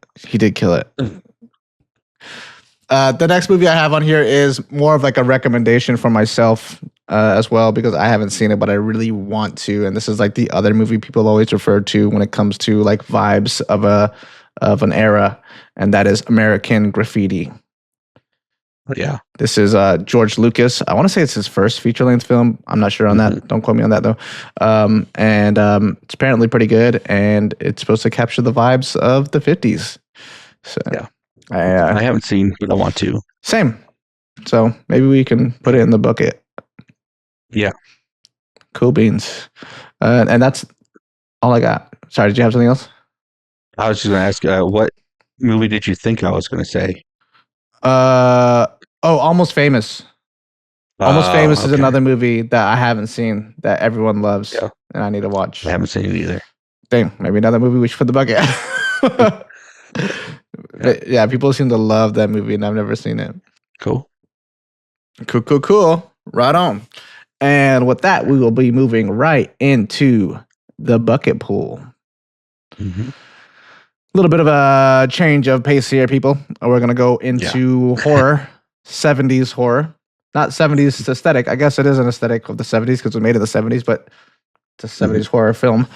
A: The next movie I have on here is more of like a recommendation for myself as well, because I haven't seen it, but I really want to. And this is like the other movie people always refer to when it comes to like vibes of an era, and that is American Graffiti.
B: Yeah.
A: This is George Lucas. I want to say it's his first feature-length film. I'm not sure on that. Don't quote me on that, though. And it's apparently pretty good, and it's supposed to capture the vibes of the 50s. So,
B: Yeah.
A: I
B: I haven't seen, but I want to.
A: Same. So maybe we can put it in the bucket.
B: Yeah.
A: Cool beans. And that's all I got. Sorry, did you have something else?
B: I was just going to ask, what movie did you think I was going to say?
A: Almost Famous. Almost Famous is
B: okay.
A: another movie that I haven't seen that everyone loves,
B: Yeah.
A: and I need to watch.
B: I haven't seen it either.
A: Dang, maybe another movie we should put in the bucket. But yeah, people seem to love that movie, and I've never seen it.
B: Cool.
A: Cool. Right on. And with that, we will be moving right into the bucket pool.
B: Mm-hmm.
A: A little bit of a change of pace here, people. We're going to go into horror, 70s horror. Not 70s aesthetic. I guess it is an aesthetic of the 70s because it was made in the 70s, but it's a 70s horror film.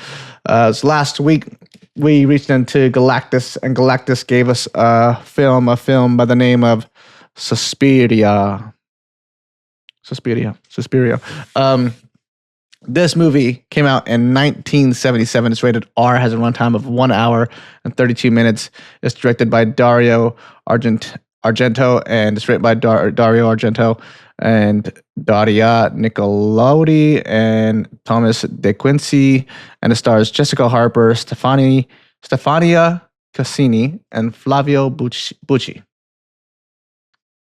A: So last week, we reached into Galactus, and Galactus gave us a film by the name of Suspiria. This movie came out in 1977. It's rated R, has a runtime of 1 hour and 32 minutes. It's directed by Dario Argento, and it's written by Dario Argento and Daria, Nicolodi, and Thomas De Quincey. And it stars Jessica Harper, Stefania Casini, and Flavio Bucci.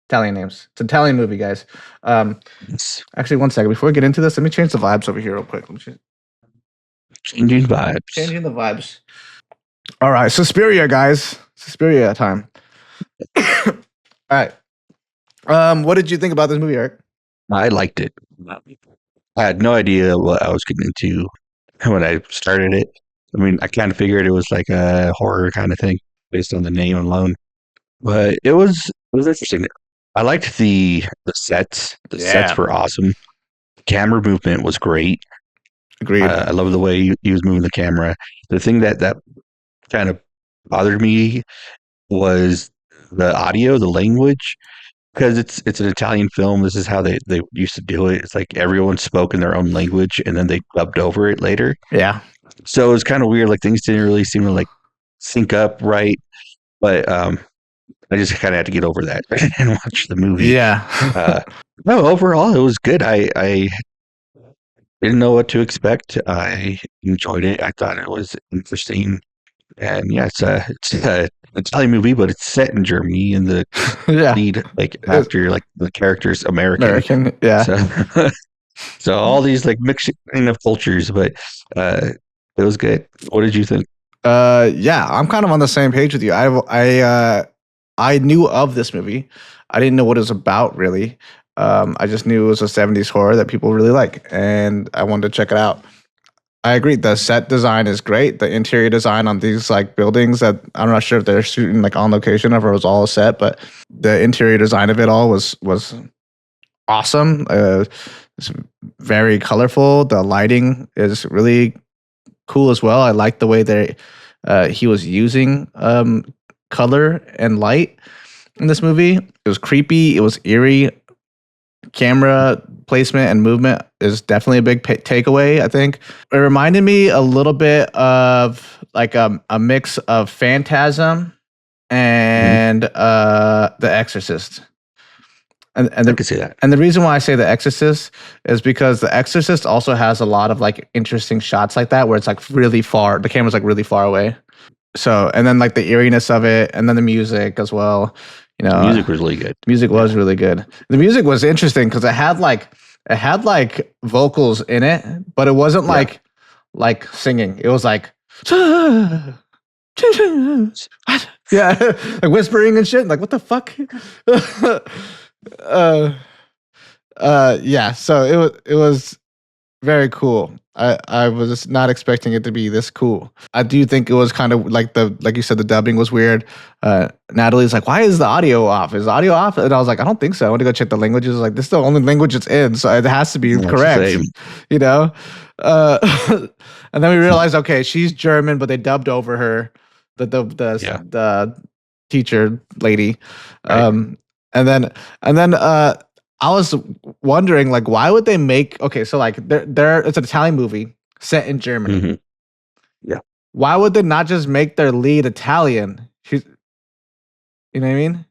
A: Italian names. It's an Italian movie, guys. Actually, one second. Before we get into this, let me change the vibes over here real quick.
B: Changing vibes.
A: Changing the vibes. All right, Suspiria, guys. Suspiria time. All right. What did you think about this movie, Eric?
B: I liked it. I had no idea what I was getting into when I started it. I mean, I kind of figured it was like a horror kind of thing based on the name alone. But it was interesting. I liked the sets. The sets were awesome. Camera movement was great.
A: Agreed.
B: I love the way he was moving the camera. The thing that kind of bothered me was the audio, the language, because it's an Italian film. This is how they used to do it. It's like everyone spoke in their own language, and then they dubbed over it later.
A: Yeah.
B: So it was kind of weird. Like things didn't really seem to like sync up right. But I just kind of had to get over that and watch the movie.
A: Yeah.
B: No, overall it was good. I didn't know what to expect. I enjoyed it. I thought it was interesting. And yeah, it's a Italian movie, but it's set in Germany, and the
A: Yeah.
B: lead like after like the character's American.
A: American. Yeah.
B: So, so all these like mixing of cultures, but it was good. What did you think?
A: Yeah, I'm kind of on the same page with you. I knew of this movie. I didn't know what it was about really. I just knew it was a 70s horror that people really like, and I wanted to check it out. I agree. The set design is great. The interior design on these like buildings that I'm not sure if they're shooting like on location or if it was all a set, but the interior design of it all was awesome. It's very colorful. The lighting is really cool as well. I like the way he was using color and light in this movie. It was creepy. It was eerie. Camera placement and movement is definitely a big takeaway, I think. It reminded me a little bit of like a mix of Phantasm and The Exorcist. And
B: I could see that.
A: And the reason why I say The Exorcist is because The Exorcist also has a lot of like interesting shots like that where it's like really far. The camera's like really far away. So, and then like the eeriness of it, and then the music as well. You know,
B: The music was really good.
A: Music was really good. The music was interesting because it had like vocals in it, but it wasn't like singing. It was like yeah, like whispering and shit. Like what the fuck? Yeah. So it was very cool. I was not expecting it to be this cool. I do think it was kind of like you said, the dubbing was weird. Natalie's like, why is the audio off? Is the audio off? And I was like, I don't think so. I went to go check the languages. Like, this is the only language it's in, so it has to be correct. You know? And then we realized, okay, she's German, but they dubbed over her, the teacher lady. Right. And then I was wondering, like, why would they make? Okay, so like, it's an Italian movie set in Germany.
B: Mm-hmm. Yeah.
A: Why would they not just make their lead Italian? You know what I mean?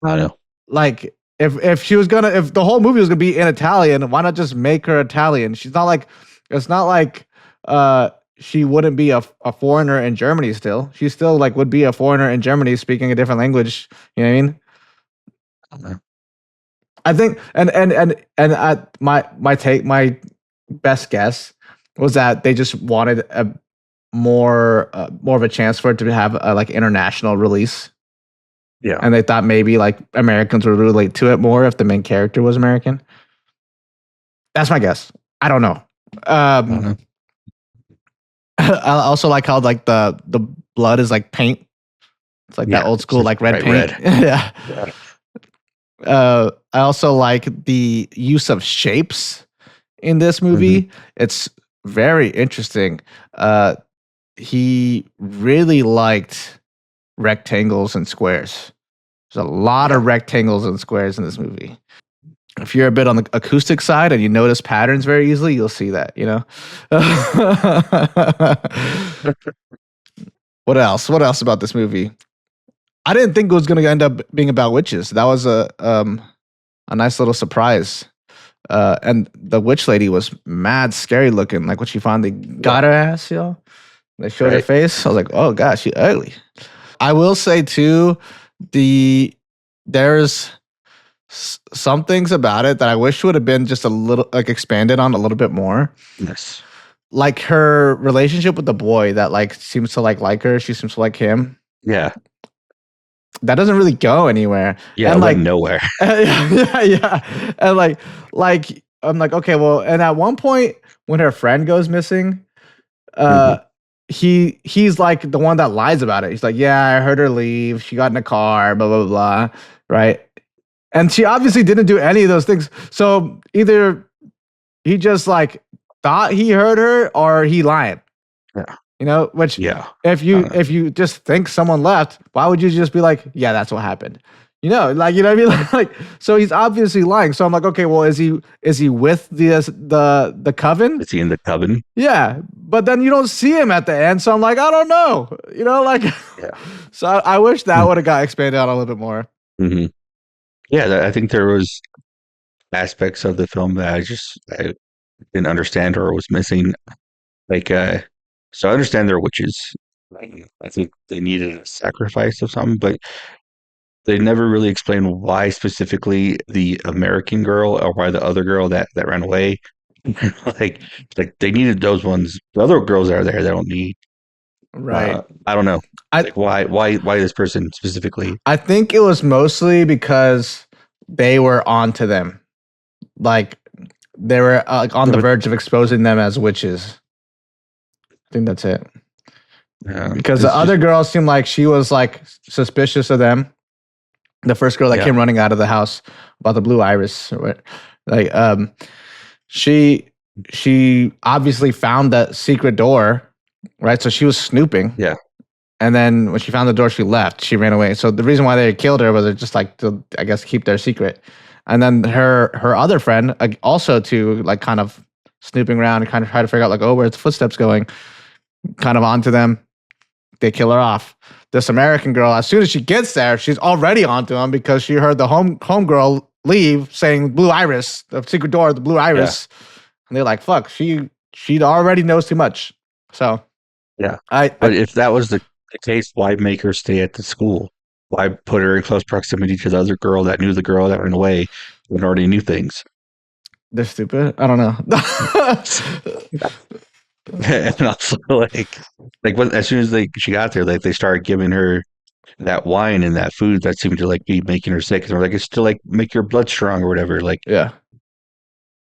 B: I know.
A: Like, if the whole movie was gonna be in Italian, why not just make her Italian? It's not like she wouldn't be a foreigner in Germany. Still, she still like would be a foreigner in Germany speaking a different language. You know what I mean?
B: I don't know.
A: I think, and my best guess was that they just wanted a more of a chance for it to have a like international release.
B: Yeah,
A: and they thought maybe like Americans would relate to it more if the main character was American. That's my guess. I don't know. I also like how like the blood is like paint. It's like that old school like red paint. Yeah. I also like the use of shapes in this movie. Mm-hmm. It's very interesting. He really liked rectangles and squares. There's a lot of rectangles and squares in this movie. If you're a bit on the acoustic side and you notice patterns very easily, you'll see that, you know? What else? What else about this movie? I didn't think it was going to end up being about witches. That was a nice little surprise. And the witch lady was mad scary looking. Like when she finally got her ass, yo. They showed her face. I was like, oh gosh, she ugly. I will say too, there's some things about it that I wish would have been just a little like expanded on a little bit more.
B: Yes.
A: Like her relationship with the boy that like seems to like her. She seems to like him.
B: Yeah.
A: That doesn't really go anywhere.
B: Yeah,
A: and
B: it went nowhere.
A: Yeah. And like I'm like, okay, well, and at one point when her friend goes missing, he's like the one that lies about it. He's like, yeah, I heard her leave. She got in a car, blah, blah, blah. Right. And she obviously didn't do any of those things. So either he just like thought he heard her or he lied.
B: Yeah.
A: You know, which
B: Yeah.
A: if you just think someone left, why would you just be like, yeah, that's what happened? You know, like, you know what I mean? Like, so he's obviously lying. So I'm like, okay, well, is he with the coven?
B: Is he in the coven?
A: Yeah, but then you don't see him at the end. So I'm like, I don't know. You know, like,
B: Yeah.
A: So I wish that would have got expanded out a little bit more.
B: Mm-hmm. Yeah, I think there was aspects of the film that I didn't understand or was missing. Like, so I understand they're witches. I think they needed a sacrifice of something, but they never really explain why specifically the American girl or why the other girl that ran away. like they needed those ones. The other girls that are there, they don't need.
A: Right.
B: I don't know.
A: I-
B: Why this person specifically?
A: I think it was mostly because they were onto them. Like, they were like on the verge of exposing them as witches. I think that's it. Because the other girl seemed like she was like suspicious of them. The first girl that came running out of the house about the blue iris, or what, like, she obviously found that secret door, right? So she was snooping.
B: Yeah.
A: And then when she found the door, she left. She ran away. So the reason why they killed her was just like to, I guess, keep their secret. And then her other friend also to like kind of snooping around and kind of try to figure out like, oh, where's the footsteps going? Kind of onto them. They kill her off. This American girl, as soon as she gets there, she's already onto him because she heard the homegirl leave saying blue iris, the secret door, the blue iris. Yeah. And they're like, fuck, she already knows too much. So
B: yeah. But if that was the case, why make her stay at the school? Why put her in close proximity to the other girl that knew the girl that ran away and already knew things?
A: They're stupid. I don't know.
B: And also, when, as soon as she got there, like they started giving her that wine and that food that seemed to like be making her sick. And they're like, it's to like make your blood strong or whatever. Like,
A: yeah,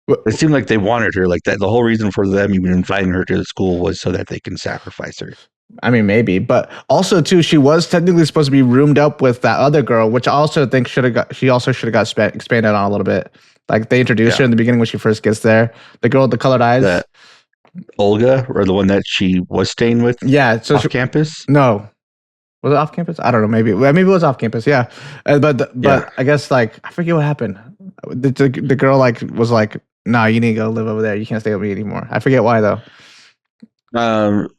B: it seemed like they wanted her. Like that, the whole reason for them even inviting her to the school was so that they can sacrifice her.
A: I mean, maybe, but also too, she was technically supposed to be roomed up with that other girl, which I also think should have got expanded on a little bit. Like they introduced her in the beginning when she first gets there. The girl with the colored eyes.
B: Olga, or the one that she was staying with?
A: Yeah, so
B: off campus?
A: No, was it off campus? I don't know. Maybe it was off campus. Yeah, but I guess like I forget what happened. The girl like was like, "Nah, you need to go live over there. You can't stay with me anymore." I forget why though.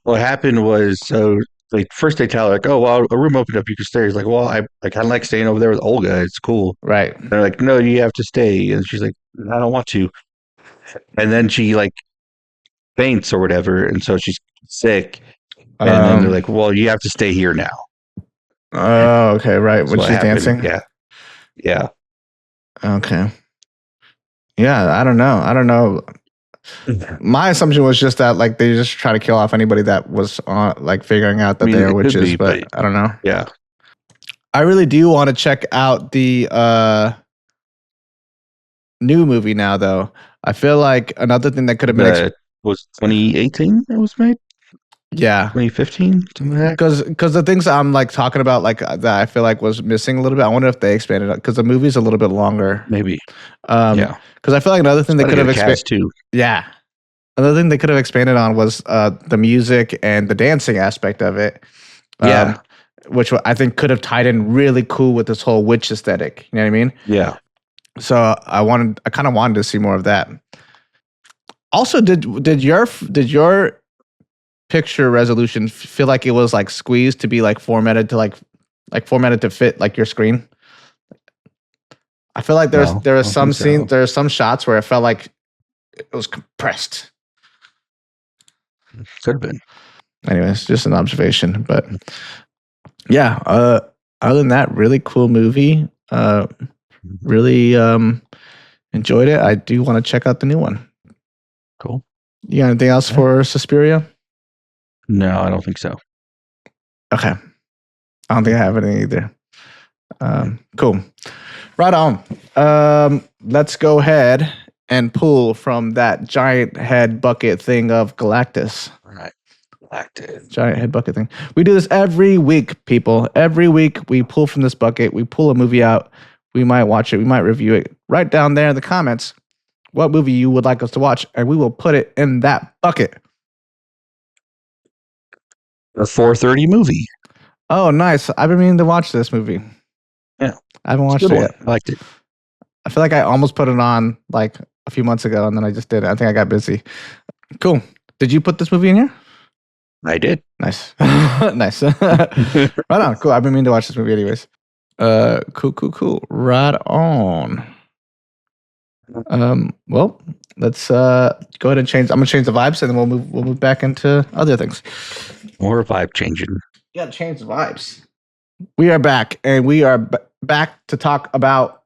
B: What happened was, so like first they tell her like, "Oh, well, a room opened up. You can stay." He's like, "Well, I kind of like staying over there with Olga. It's cool."
A: Right.
B: And they're like, "No, you have to stay." And she's like, "I don't want to." And then she like faints or whatever, and so she's sick. And then they're like, "Well, you have to stay here now."
A: Oh, okay, right. When she's dancing,
B: yeah.
A: Okay. Yeah, I don't know. My assumption was just that like they just try to kill off anybody that was on like figuring out that they are witches, but I don't know.
B: Yeah. I
A: really do want to check out the new movie now, though. I feel like another thing that could have been
B: was 2018 it was made.
A: Yeah,
B: 2015, something like that.
A: Because the things I'm like talking about, like that I feel like was missing a little bit. I wonder if they expanded it because the movie's a little bit longer.
B: Maybe.
A: Yeah. Because I feel like another thing they could have expanded
B: too.
A: Yeah. Another thing they could have expanded on was the music and the dancing aspect of it.
B: Yeah.
A: Which I think could have tied in really cool with this whole witch aesthetic. You know what I mean?
B: Yeah.
A: So I kind of wanted to see more of that. Also, did your picture resolution feel like it was like squeezed to be like formatted to like formatted to fit like your screen? I feel like there are some scenes, there are some shots where it felt like it was compressed.
B: Could have been.
A: Anyways, just an observation, but yeah. Other than that, really cool movie. Really enjoyed it. I do want to check out the new one.
B: Cool.
A: You got anything else for Suspiria?
B: No, I don't think so.
A: Okay. I don't think I have anything either. Cool. Right on. Let's go ahead and pull from that giant head bucket thing of Galactus.
B: All right. Liked it.
A: Giant head bucket thing. We do this every week, people. Every week we pull from this bucket. We pull a movie out. We might watch it. We might review it. Write down there in the comments what movie you would like us to watch, and we will put it in that bucket.
B: A 4:30 movie.
A: Oh, nice. I've been meaning to watch this movie.
B: Yeah.
A: I haven't watched
B: Good
A: it
B: one.
A: yet.
B: I liked it.
A: I feel like I almost put it on like a few months ago, and then I just didn't. I think I got busy. Cool. Did you put this movie in here?
B: I did.
A: Nice. Nice. Right on. Cool. I've been meaning to watch this movie anyways. Cool. Right on. Well, let's go ahead and change. I'm gonna change the vibes, and then we'll move back into other things.
B: More vibe changing.
A: You gotta change the vibes. We are back, and we are back to talk about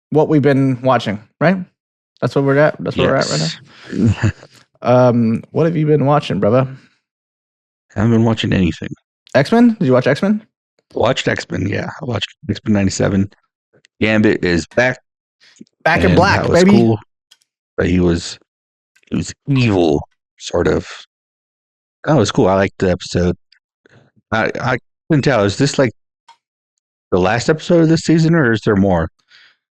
A: what we've been watching, right? That's what we're at. That's where we're at right now. What have you been watching, brother?
B: I haven't been watching anything.
A: X-Men? Did you watch X-Men?
B: Watched X-Men, yeah. I watched X-Men 97. Gambit is back.
A: Back in
B: and
A: black,
B: that was
A: baby.
B: cool. But he was evil, sort of. That was cool. I liked the episode. I couldn't tell. Is this like the last episode of this season, or is there more?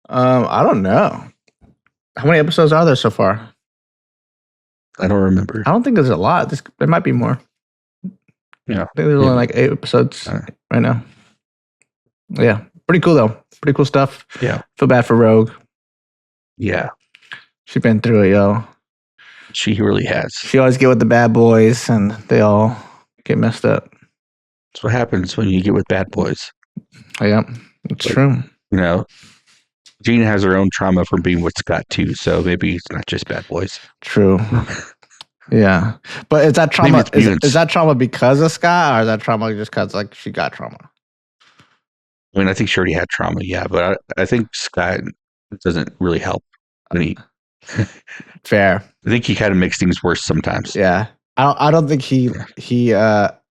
A: I don't know. How many episodes are there so far?
B: I don't remember.
A: I don't think there's a lot. There might be more.
B: Yeah.
A: I think there's only like 8 episodes right now. Yeah. Pretty cool, though. Pretty cool stuff.
B: Yeah.
A: Feel bad for Rogue.
B: Yeah.
A: She's been through it, yo.
B: She really has.
A: She always get with the bad boys, and they all get messed up.
B: That's what happens when you get with bad boys.
A: Yeah, it's true.
B: You know, Jean has her own trauma from being with Scott, too. So maybe it's not just bad boys.
A: True. Yeah. But is that trauma?
B: Maybe it's
A: Is that trauma because of Scott, or is that trauma just because like she got trauma?
B: I mean, I think she already had trauma, yeah. But I think Scott doesn't really help.
A: Fair.
B: I think he kind of makes things worse sometimes.
A: Yeah. I don't think he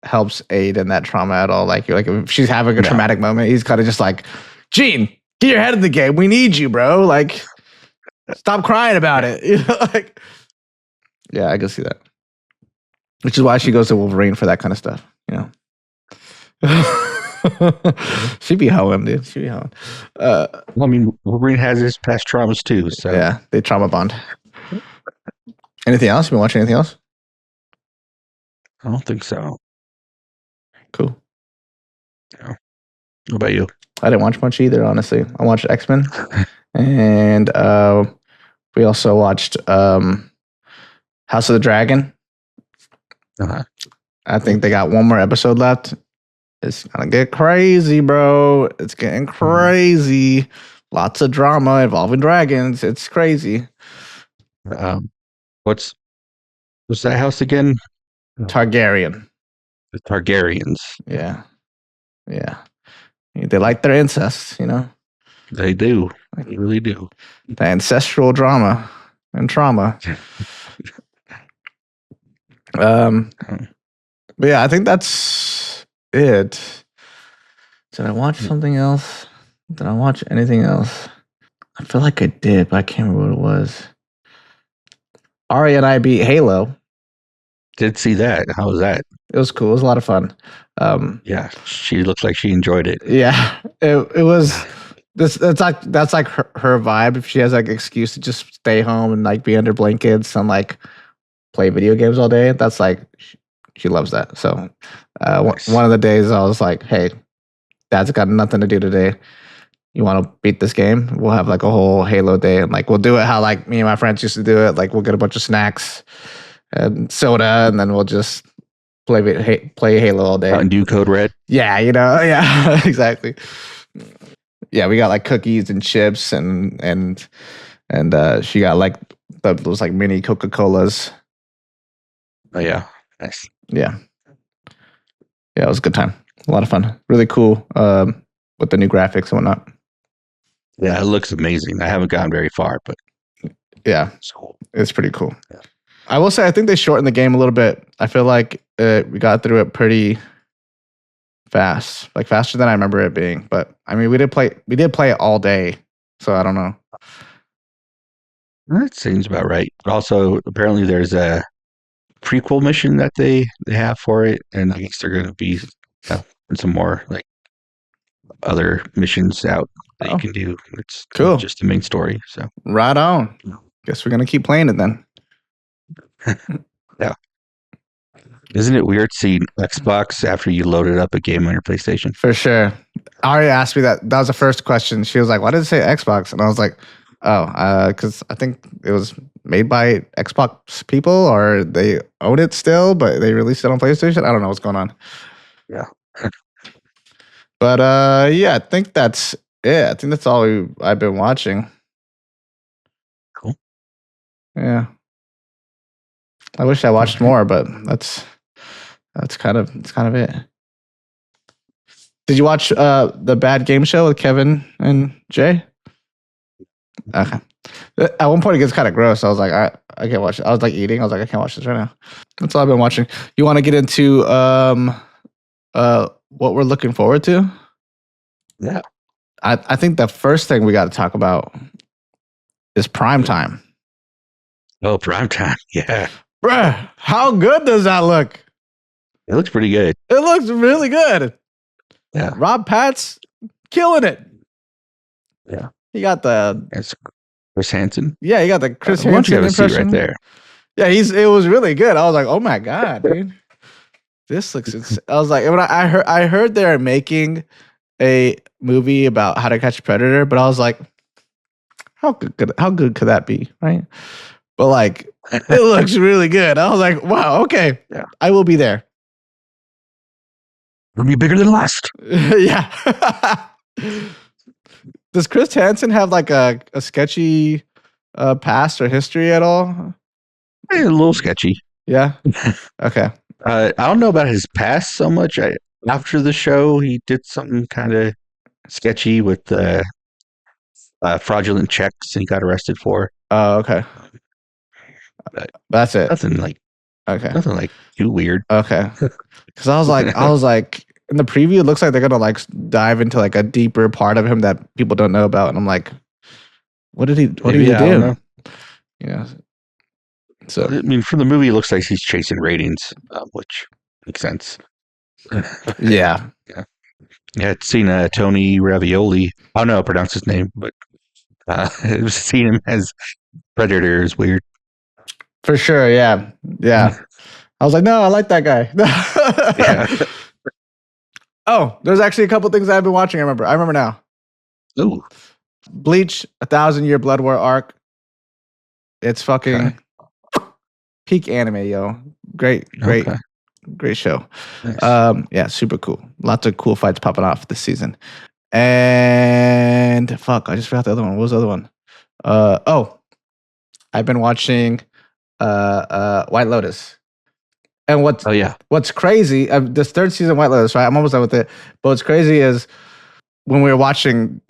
A: helps aid in that trauma at all. Like if she's having a traumatic moment, he's kind of just like, Gene, get your head in the game. We need you, bro. Like, stop crying about it. You know, like, yeah, I can see that. Which is why she goes to Wolverine for that kind of stuff. You know, she be hoeing, dude. She be hoeing.
B: Well, I mean, Wolverine has his past traumas too. So
A: yeah, they trauma bond. Anything else? You been watching anything else?
B: I don't think so.
A: Cool.
B: Yeah. What about you?
A: I didn't watch much either, honestly. I watched X-Men, and we also watched House of the Dragon.
B: Uh-huh.
A: I think they got one more episode left. It's gonna get crazy, bro. It's getting crazy. Lots of drama involving dragons. It's crazy.
B: What's that house again?
A: Targaryen.
B: The Targaryens.
A: Yeah. They like their incest, you know.
B: They do. They really do.
A: The ancestral drama and trauma. But yeah, I think that's it. Did I watch something else? Did I watch anything else? I feel like I did, but I can't remember what it was. Aria and I beat Halo.
B: Did see that. How was that?
A: It was cool. It was a lot of fun.
B: Yeah, she looked like she enjoyed it.
A: Yeah, it was. That's like her vibe. If she has like excuse to just stay home and like be under blankets and like play video games all day, that's like she loves that. So
B: Nice.
A: one of the days I was like, "Hey, Dad's got nothing to do today. You want to beat this game? We'll have like a whole Halo day, and like we'll do it how like me and my friends used to do it. Like we'll get a bunch of snacks and soda, and then we'll just play Halo all day.
B: Mountain Dew Code Red.
A: Yeah, you know, yeah, exactly. Yeah, we got like cookies and chips, and she got like those like mini Coca-Colas.
B: Oh yeah, nice.
A: Yeah, it was a good time. A lot of fun. Really cool with the new graphics and whatnot.
B: Yeah, it looks amazing. I haven't gotten very far, but
A: Yeah,
B: it's cool.
A: it's pretty cool.
B: Yeah.
A: I will say I think they shortened the game a little bit. I feel like we got through it pretty fast, like faster than I remember it being. But I mean, we did play it all day, so I don't know.
B: That seems about right. But also, apparently, there's a prequel mission that they have for it, and I guess they're going to be some more like other missions out that you can do. It's
A: cool.
B: not just the main story. So
A: right on. Guess we're gonna keep playing it then.
B: Yeah. Isn't it weird seeing Xbox after you loaded up a game on your PlayStation?
A: For sure. Ari asked me that. That was the first question. She was like, "Why did it say Xbox?" And I was like, "Oh, because I think it was made by Xbox people, or they own it still, but they released it on PlayStation. I don't know what's going on."
B: Yeah.
A: But yeah, I think that's it. I think that's all I've been watching.
B: Cool.
A: Yeah. I wish I watched more, but that's kind of it. Did you watch the Bad Game Show with Kevin and Jay? Okay. At one point, it gets kind of gross. I was like, I can't watch it. I was like eating. I was like, I can't watch this right now. That's all I've been watching. You want to get into what we're looking forward to?
B: Yeah.
A: I think the first thing we got to talk about is Primetime.
B: Oh, Primetime. Yeah.
A: Bruh, how good does that look?
B: It looks pretty good.
A: It looks really good.
B: Yeah.
A: Rob Pat's killing it.
B: Yeah.
A: He got the
B: It's Chris Hansen.
A: Yeah, he got the Chris
B: Why don't you
A: Hansen
B: have a seat
A: impression.
B: right there?
A: Yeah, it was really good. I was like, oh my god, dude, this looks. I was like, when I heard they're making a movie about how to catch a predator, but I was like, how good could that be, right? But like, it looks really good. I was like, wow, okay,
B: Yeah.
A: I will be there.
B: It'll be bigger than last.
A: Yeah. Does Chris Hansen have like a sketchy past or history at all?
B: A little sketchy.
A: Yeah. Okay.
B: I don't know about his past so much. After the show, he did something kind of sketchy with fraudulent checks, and he got arrested for.
A: Oh, okay. That's it.
B: Nothing like too weird.
A: Okay. Because I was like, in the preview, it looks like they're gonna like dive into like a deeper part of him that people don't know about, and I'm like, what did he do? Yeah. So
B: I mean, from the movie, it looks like he's chasing ratings, which makes sense.
A: yeah.
B: Yeah, I'd seen Tony Ravioli. I don't know how to pronounce his name, but seeing him as Predator is weird.
A: For sure. Yeah. Yeah. I was like, no, I like that guy.
B: Yeah.
A: Oh, there's actually a couple things I've been watching. I remember now.
B: Ooh.
A: Bleach, 1,000-year Blood War arc. It's fucking peak anime, yo. Great show.
B: Nice.
A: Yeah, super cool. Lots of cool fights popping off this season. And fuck, I just forgot the other one. What was the other one? I've been watching White Lotus. And what's crazy, this third season of White Lotus, right? I'm almost done with it. But what's crazy is when I was watching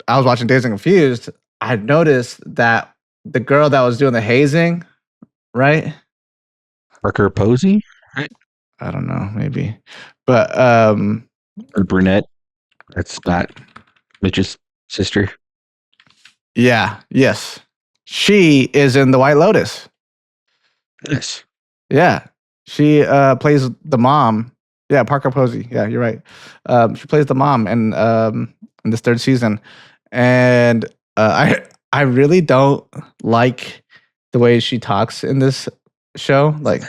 A: Dazed and Confused, I noticed that the girl that was doing the hazing, right?
B: Parker Posey, right?
A: I don't know, maybe. But
B: Or brunette. That's not Mitch's sister.
A: yeah, yes. She is in the White Lotus.
B: Yes.
A: Yeah. She plays the mom. Yeah, Parker Posey. Yeah, you're right. She plays the mom in this third season. And I really don't like the way she talks in this show. Like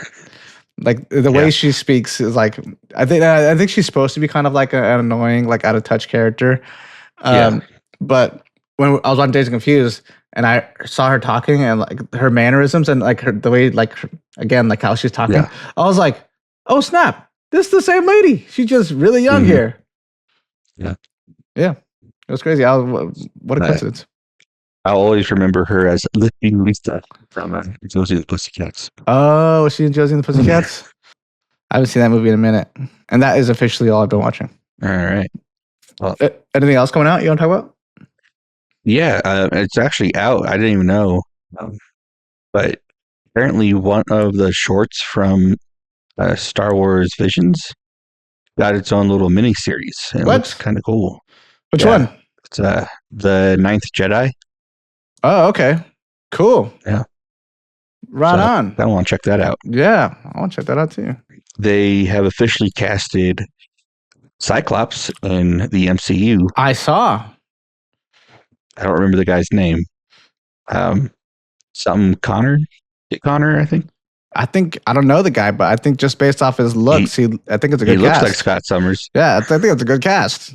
A: the way she speaks is like I think she's supposed to be kind of like an annoying, like out of touch character. But when I was on Dazed and Confused and I saw her talking and like her mannerisms and like the way again like how she's talking, I was like, oh snap, this is the same lady. She's just really young here. Yeah, it was crazy. What a coincidence.
B: I'll always remember her as Lisa from Josie and the Pussycats.
A: Oh, was she in Josie and the Pussycats? I haven't seen that movie in a minute, and that is officially all I've been watching.
B: All right. Well,
A: anything else coming out you want to talk about?
B: Yeah, it's actually out. I didn't even know. But apparently one of the shorts from Star Wars Visions got its own little mini-series. It looks kind of cool.
A: Which one?
B: It's the Ninth Jedi.
A: Oh, okay. Cool.
B: Yeah.
A: Right on.
B: I want to check that out.
A: Yeah, I want to check that out too.
B: They have officially casted Cyclops in the MCU.
A: I saw.
B: I don't remember the guy's name. Something Connor, I think.
A: I don't know the guy, but I think just based off his looks, I think it's a good cast.
B: He looks like Scott Summers.
A: Yeah, I think it's a good cast.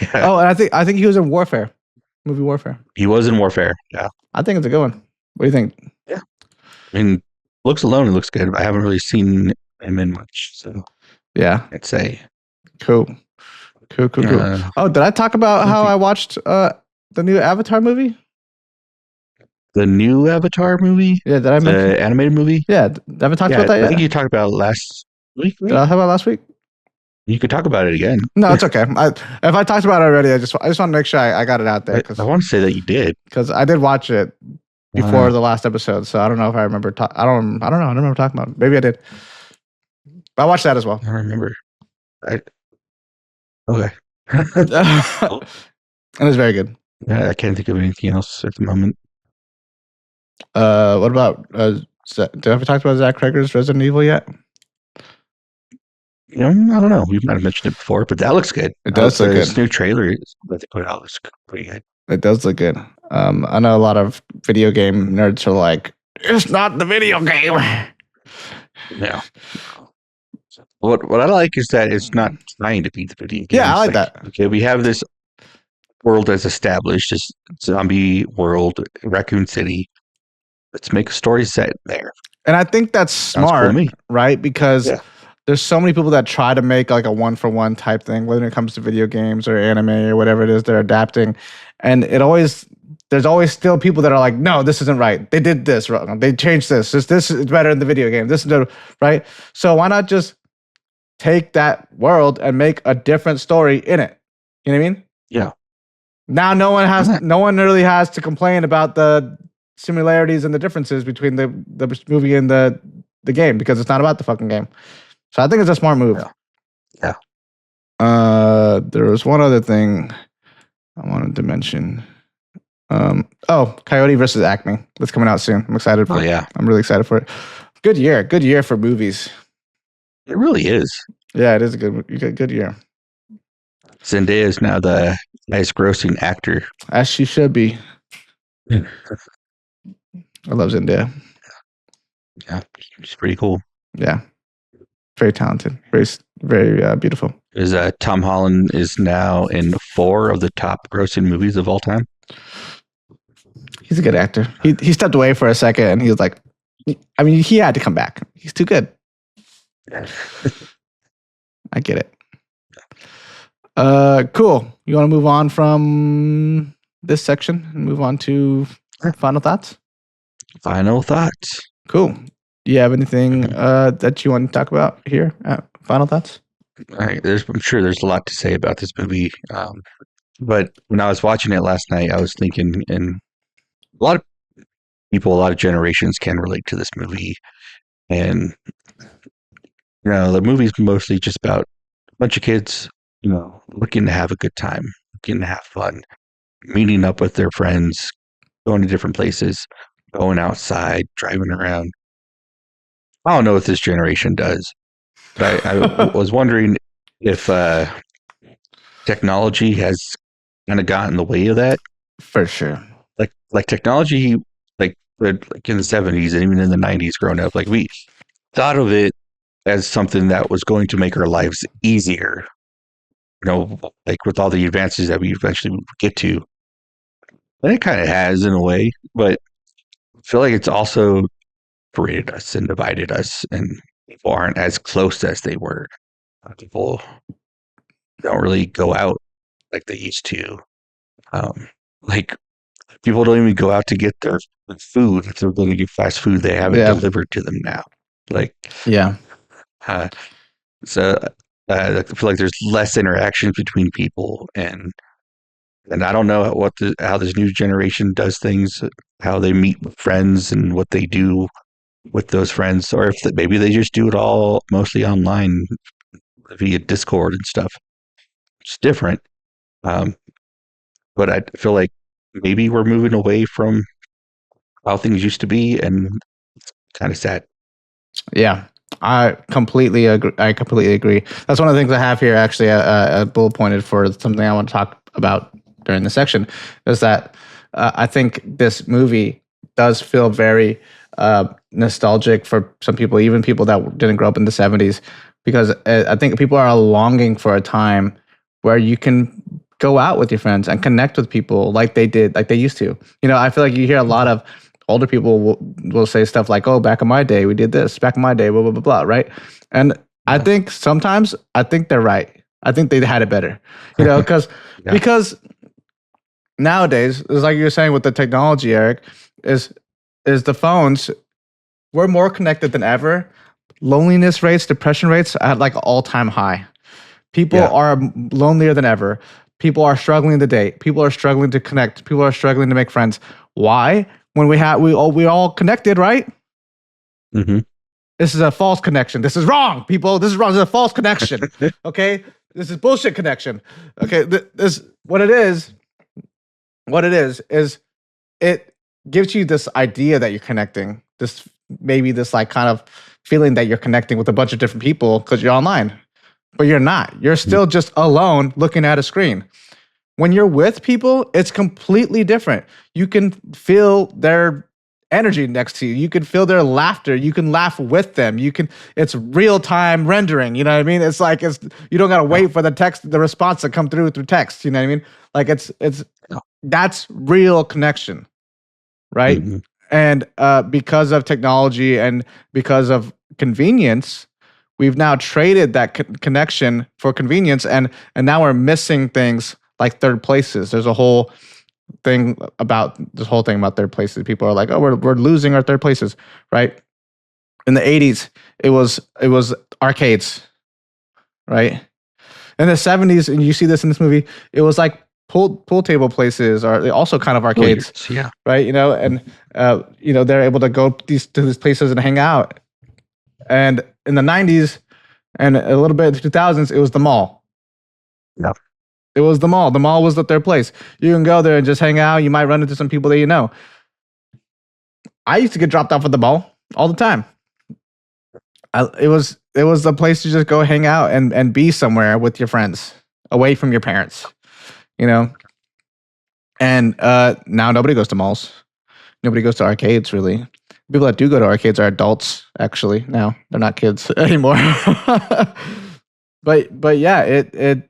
B: Yeah.
A: Oh, and I think he was in Warfare, movie Warfare.
B: He was in Warfare. Yeah,
A: I think it's a good one. What do you think?
B: Yeah, I mean, looks alone, it looks good. I haven't really seen him in much, so
A: yeah,
B: I'd say
A: cool. Oh, did I talk about how I watched the new Avatar movie?
B: The new Avatar movie?
A: Yeah, did I mention
B: the animated movie?
A: Yeah, have I talked about that yet?
B: I think you talked about it last week. Right?
A: Did I talk about it last week?
B: You could talk about it again.
A: No, it's okay. If I talked about it already, I just want to make sure I got it out there.
B: I want to say that you did,
A: because I did watch it before the last episode, so I don't know if I remember. I don't know. I don't remember talking about it. Maybe I did. But I watched that as well.
B: I don't remember. Okay.
A: And it's very good.
B: Yeah, I can't think of anything else at the moment.
A: What about? Did I ever talk about Zach Cregger's Resident Evil yet?
B: I don't know. We might have mentioned it before, but that looks good.
A: It does look good.
B: This new trailer that they put out looks pretty good.
A: It does look good. I know a lot of video game nerds are like, it's not the video game.
B: Yeah. What I like is that it's not trying to beat the video game.
A: Yeah, I like that.
B: Okay, we have this world as established, this zombie world, Raccoon City. Let's make a story set there.
A: And I think that's smart,
B: cool
A: right? Because there's so many people that try to make like a one-for-one type thing when it comes to video games or anime or whatever it is they're adapting. And there's always still people that are like, no, this isn't right. They did this wrong. They changed this. This is better in the video game. This is right. So why not just take that world and make a different story in it? You know what I mean?
B: Yeah.
A: Now no one really has to complain about the similarities and the differences between the movie and the game, because it's not about the fucking game. So I think it's a smart move.
B: Yeah.
A: There was one other thing I wanted to mention. Coyote versus Acme. That's coming out soon. I'm excited for it.
B: Yeah.
A: I'm really excited for it. Good year for movies.
B: It really is.
A: Yeah, it is a good year.
B: Zendaya is now the highest grossing actor.
A: As she should be. I love Zendaya.
B: Yeah, she's pretty cool.
A: Yeah. Very talented. Very, very beautiful.
B: Tom Holland is now in 4 of the top grossing movies of all time.
A: He's a good actor. He stepped away for a second and he was like, I mean, he had to come back. He's too good. I get it. Cool. You want to move on from this section and move on to final thoughts?
B: Final thoughts.
A: Cool. Do you have anything that you want to talk about here at Final Thoughts?
B: All right. I'm sure there's a lot to say about this movie. But when I was watching it last night, I was thinking, and a lot of people, a lot of generations can relate to this movie. And, the movie's mostly just about a bunch of kids, looking to have a good time, looking to have fun, meeting up with their friends, going to different places, going outside, driving around. I don't know what this generation does, but I was wondering if technology has kind of gotten in the way of that.
A: For sure.
B: Like technology, like in the 70s and even in the 90s growing up, like we thought of it as something that was going to make our lives easier, like with all the advances that we eventually get to. And it kind of has in a way, but I feel like it's also separated us and divided us, and people aren't as close as they were. People don't really go out like they used to. Like people don't even go out to get their food. If they're going to get fast food, they have it delivered to them now. So I feel like there's less interactions between people, and I don't know how this new generation does things, how they meet with friends and what they do with those friends, or if maybe they just do it all mostly online via Discord and stuff. It's different. But I feel like maybe we're moving away from how things used to be, and kind of sad.
A: Yeah, I completely agree. That's one of the things I have here, actually, a bullet pointed for something I want to talk about during the section, is that I think this movie does feel very nostalgic for some people, even people that didn't grow up in the 70s, because I think people are longing for a time where you can go out with your friends and connect with people like they used to. I feel like you hear a lot of older people will say stuff like, "Oh, back in my day, we did this. Back in my day, blah blah blah blah." Right? And I think sometimes they're right. I think they had it better, because
B: Yeah.
A: because nowadays, it's like you were saying with the technology, Eric, is the phones. We're more connected than ever. Loneliness rates, depression rates at like all-time high. People are lonelier than ever. People are struggling to date. People are struggling to connect. People are struggling to make friends. Why? When we all connected, right?
B: Mm-hmm.
A: This is a false connection. This is wrong, people. This is wrong. This is a false connection. Okay, this is bullshit connection. Okay, this what it is. What it is it gives you this idea that you're connecting. This like kind of feeling that you're connecting with a bunch of different people because you're online, but you're not. You're still just alone looking at a screen. When you're with people, it's completely different. You can feel their energy next to you. You can feel their laughter. You can laugh with them. It's real time rendering. You know what I mean? It's like you don't gotta wait for the response to come through text. You know what I mean? Like that's real connection, right?
B: Mm-hmm.
A: And because of technology and because of convenience, we've now traded that connection for convenience, and now we're missing things like third places. There's a whole thing about third places. People are like, "Oh, we're losing our third places," right? In the 80s, it was arcades, right? In the 70s, and you see this in this movie, it was like pool table places are also kind of arcades,
B: Yeah.
A: right? And they're able to go to these places and hang out. And in the 90s and a little bit in the 2000s, it was the mall.
B: Yeah.
A: It was the mall. The mall was the third place. You can go there and just hang out. You might run into some people that you know. I used to get dropped off at the mall all the time. It was the place to just go hang out and be somewhere with your friends, away from your parents, And now nobody goes to malls. Nobody goes to arcades, really. People that do go to arcades are adults, actually. Now they're not kids anymore. But yeah,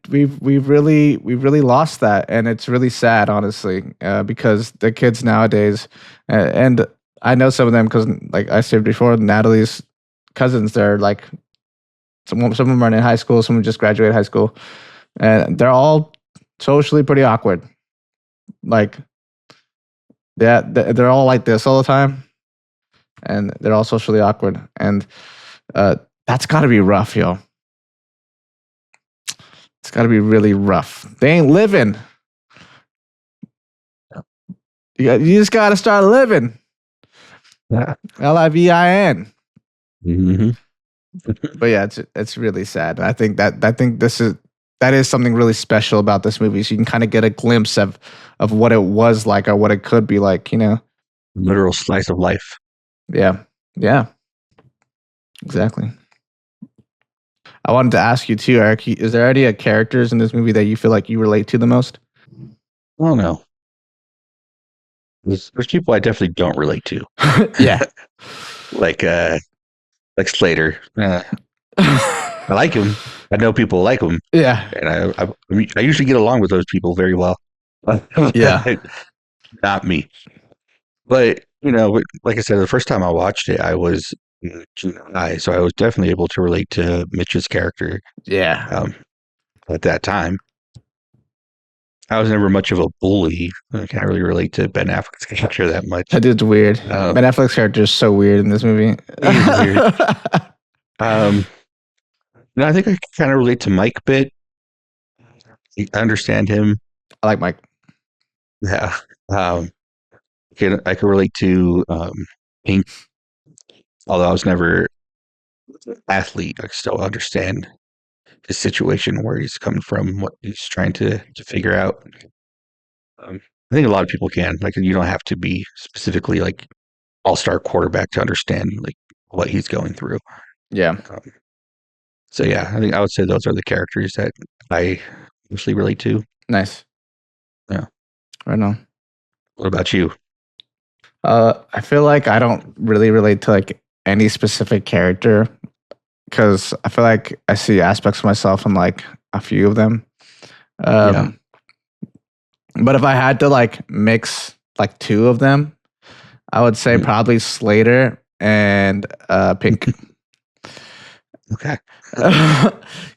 A: we've really lost that, and it's really sad, honestly, because the kids nowadays, and I know some of them because, like I said before, Natalie's cousins, they're like some of them are in high school, some of them just graduated high school, and they're all socially pretty awkward. Like, yeah, they're all like this all the time, and they're all socially awkward, and that's got to be rough, yo. It's got to be really rough. They ain't living. You just got to start living.
B: Yeah.
A: LIVIN.
B: Mm-hmm.
A: But yeah, it's really sad. I think that is something really special about this movie. So you can kind of get a glimpse of what it was like or what it could be like,
B: Literal slice of life.
A: Yeah. Yeah. Exactly. I wanted to ask you too, Eric, is there any characters in this movie that you feel like you relate to the most?
B: Oh no. There's people I definitely don't relate to.
A: Yeah.
B: like Slater. I like him. I know people like him.
A: Yeah.
B: And I usually get along with those people very well.
A: Yeah.
B: Not me. But, like I said, the first time I watched it, I was junior, so I was definitely able to relate to Mitch's character.
A: Yeah.
B: At that time. I was never much of a bully. I can't really relate to Ben Affleck's character that much.
A: That dude's weird. Ben Affleck's character is so weird in this movie.
B: He's weird. I think I can kind of relate to Mike a bit. I understand him.
A: I like Mike.
B: Yeah. I can relate to Pink. Although I was never an athlete, I still understand his situation, where he's coming from, what he's trying to figure out. I think a lot of people can. Like, you don't have to be specifically like all-star quarterback to understand like what he's going through.
A: Yeah.
B: So yeah, I think I would say those are the characters that I mostly relate to.
A: Nice.
B: Yeah.
A: Right on.
B: What about you?
A: I feel like I don't really relate to like any specific character because I feel like I see aspects of myself in like a few of them. But if I had to like mix like two of them, I would say probably Slater and Pink.
B: Okay.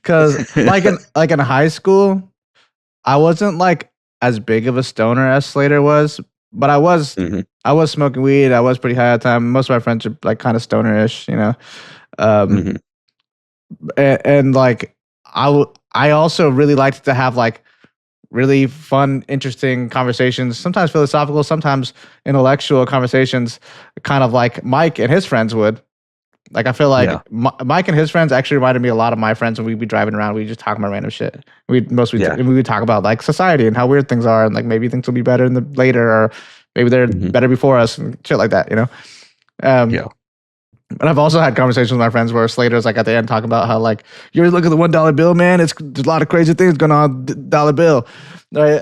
A: Because like in high school, I wasn't like as big of a stoner as Slater was, but I was smoking weed. I was pretty high at the time. Most of my friends are like kind of stoner-ish, you know. And like I also really liked to have like really fun, interesting conversations, sometimes philosophical, sometimes intellectual conversations, kind of like Mike and his friends would. Like, I feel like Mike and his friends actually reminded me a lot of my friends when we'd be driving around. We just talk about random shit. We would talk about like society and how weird things are, and like maybe things will be better in the later, or maybe they're better before us and shit like that, you know? And I've also had conversations with my friends where Slater's like at the end talking about how like, you ever look at the $1 bill, man? There's a lot of crazy things going on dollar bill. Right?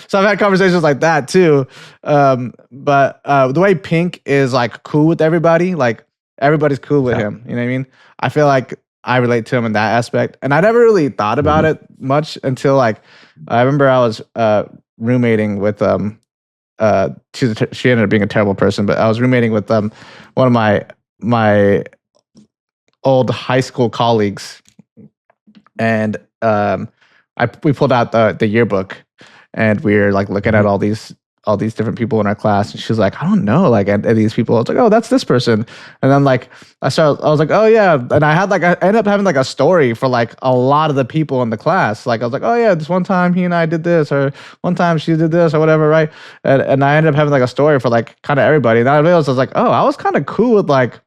A: So I've had conversations like that too. But the way Pink is like cool with everybody, like everybody's cool with him. You know what I mean? I feel like I relate to him in that aspect. And I never really thought about it much until like, I remember I was roommating with she ended up being a terrible person, but I was roommating with one of my old high school colleagues, and we pulled out the yearbook, and we were like looking at all these different people in our class, and she was like, I don't know, like, and these people. I was like, oh, that's this person. And then like I was like, oh yeah, and I ended up having like a story for like a lot of the people in the class. Like I was like, oh yeah, this one time he and I did this, or one time she did this, or whatever, right? And I ended up having like a story for like kind of everybody. And I realized I was like, oh, I was kind of cool with like,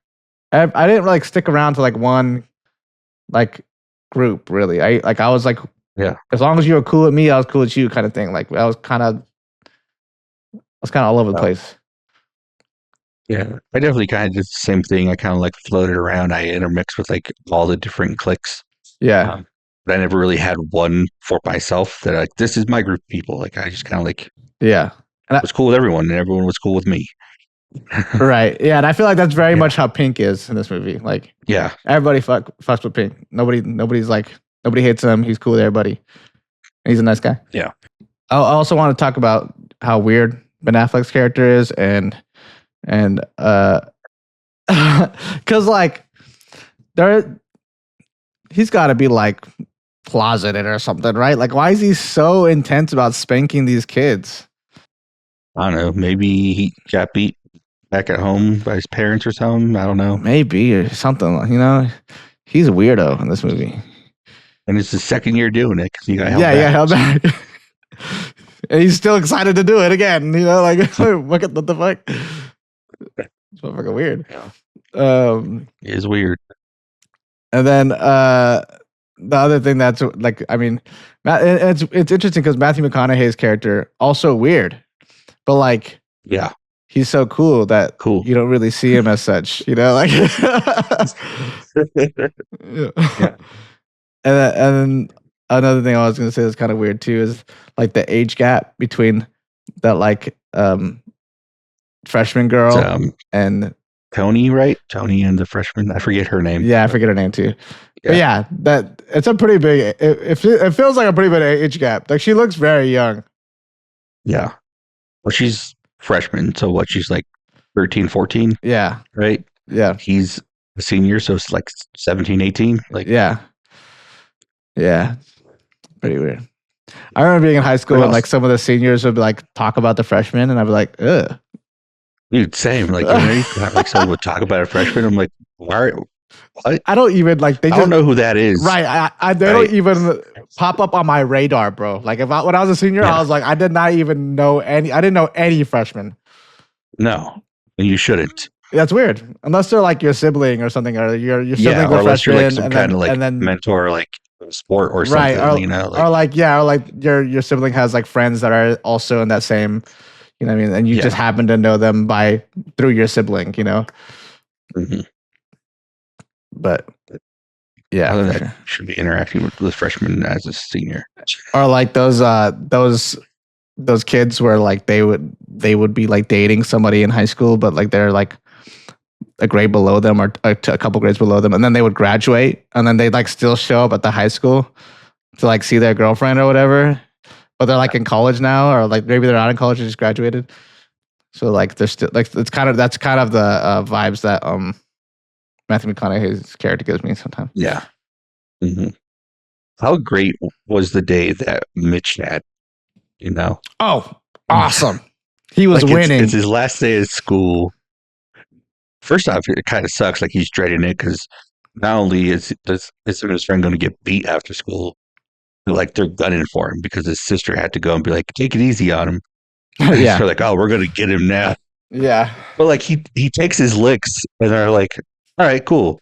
A: I didn't like stick around to like one like group really. I was like, as long as you were cool with me, I was cool with you, kind of thing. Like I was kind of all over the place.
B: Yeah, I definitely kind of did the same thing. I kind of like floated around. I intermixed with like all the different cliques.
A: Yeah.
B: But I never really had one for myself that like, this is my group of people. Like I just kind of like,
A: and
B: I was cool with everyone, and everyone was cool with me.
A: Right. Yeah, and I feel like that's very much how Pink is in this movie. Like, everybody fucks with Pink. Nobody's like, nobody hates him. He's cool with everybody. He's a nice guy.
B: Yeah.
A: I also want to talk about how weird Ben Affleck's character is, and because like he's got to be like closeted or something, right? Like, why is he so intense about spanking these kids?
B: I don't know. Maybe he got beat back at home by his parents or something. I don't know.
A: Maybe, or something. You know, he's a weirdo in this movie.
B: And it's the second year doing it because he got
A: held back. And he's still excited to do it again. You know, like, what the fuck? It's fucking weird.
B: It is weird.
A: And then the other thing that's like, I mean, it's interesting because Matthew McConaughey's character also weird, but like, he's so cool that you don't really see him as such. You know, like, And then another thing I was going to say that's kind of weird too is like the age gap between that like freshman girl and
B: Tony, right? Tony and the freshman. I forget her name.
A: Yeah, I forget her name too. But that it's a pretty big. It feels like a pretty big age gap. Like she looks very young.
B: Yeah. Well, she's freshman, so what? She's like 13, 14.
A: Yeah.
B: Right.
A: Yeah.
B: He's a senior, so it's like 17, 18. Like
A: yeah, pretty weird. I remember being in high school and like some of the seniors would be like talk about the freshmen, and I'd be like, ugh.
B: Dude, same. Like, like someone would talk about a freshman. I'm like, why? What?
A: I don't even like. I
B: don't know who that is.
A: Right. They don't even pop up on my radar, bro. Like when I was a senior, I was like, I did not even know any. I didn't know any freshmen.
B: No, and you shouldn't.
A: That's weird. Unless they're like your sibling or something, or your sibling
B: or
A: unless
B: you're like some kind of like mentor, like sport or something.
A: Right.
B: You know,
A: or like your sibling has like friends that are also in that same, You know what I mean? And you just happen to know them through your sibling, you know?
B: Mm-hmm.
A: But yeah,
B: other than that, should be interacting with the freshman as a senior.
A: Or like those kids where like they would be like dating somebody in high school, but like they're like a grade below them or a couple grades below them, and then they would graduate, and then they'd like still show up at the high school to like see their girlfriend or whatever, but they're like in college now, or like maybe they're not in college, they just graduated. So like they're still like that's kind of the vibes that Matthew McConaughey's character gives me sometimes.
B: Yeah. Mm-hmm. How great was the day that Mitch had? You know?
A: Oh, awesome! He was
B: like
A: winning.
B: It's his last day at school. First off, it kind of sucks. Like he's dreading it because not only is his friend going to get beat after school, but like they're gunning for him because his sister had to go and be like, "Take it easy on him."
A: Yeah.
B: So they're like, "Oh, we're going to get him now."
A: Yeah.
B: But like he takes his licks and they're like, "All right, cool."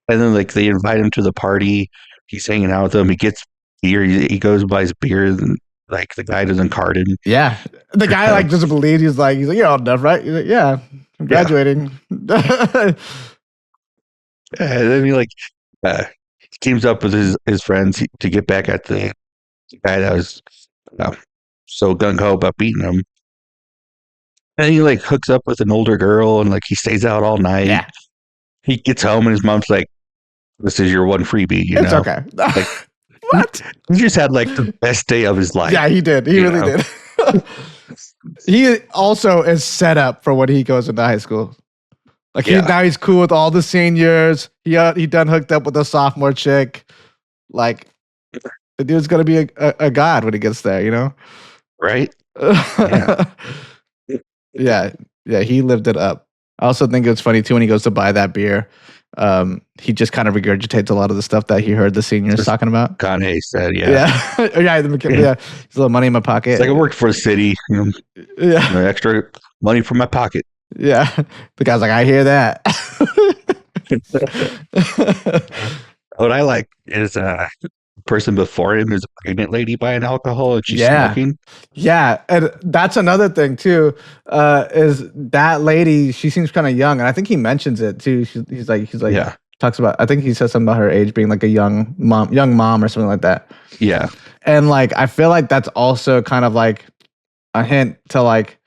B: And then like they invite him to the party. He's hanging out with them. He gets beer. He goes and buys beer. And like the guy doesn't card him.
A: Yeah, the guy like doesn't believe. He's like, you're old enough, right? He's like, yeah, I'm graduating.
B: And then he like teams up with his friends to get back at the guy that was so gung ho about beating him. And he like hooks up with an older girl and like he stays out all night.
A: Yeah.
B: He gets home and his mom's like, "This is your one freebie, you
A: It's
B: know."
A: okay.
B: Like,
A: what?
B: He just had like the best day of his life.
A: Yeah, he did. He really did. He also is set up for when he goes into high school. Like now he's cool with all the seniors. He done hooked up with a sophomore chick. Like the dude's gonna be a god when he gets there, you know?
B: Right?
A: Yeah. Yeah, he lived it up. I also think it's funny too when he goes to buy that beer. He just kind of regurgitates a lot of the stuff that he heard the seniors talking about.
B: Kanye said,
A: yeah, yeah. He's a little money in my pocket.
B: It's like I worked for the city, extra money from my pocket.
A: Yeah, the guy's like, I hear that.
B: What I like is the person before him is a pregnant lady buying alcohol and she's smoking.
A: Yeah, and that's another thing too. Is that lady? She seems kind of young, and I think he mentions it too. He's like, talks about. I think he says something about her age being like a young mom or something like that.
B: Yeah,
A: and like I feel like that's also kind of like a hint to like,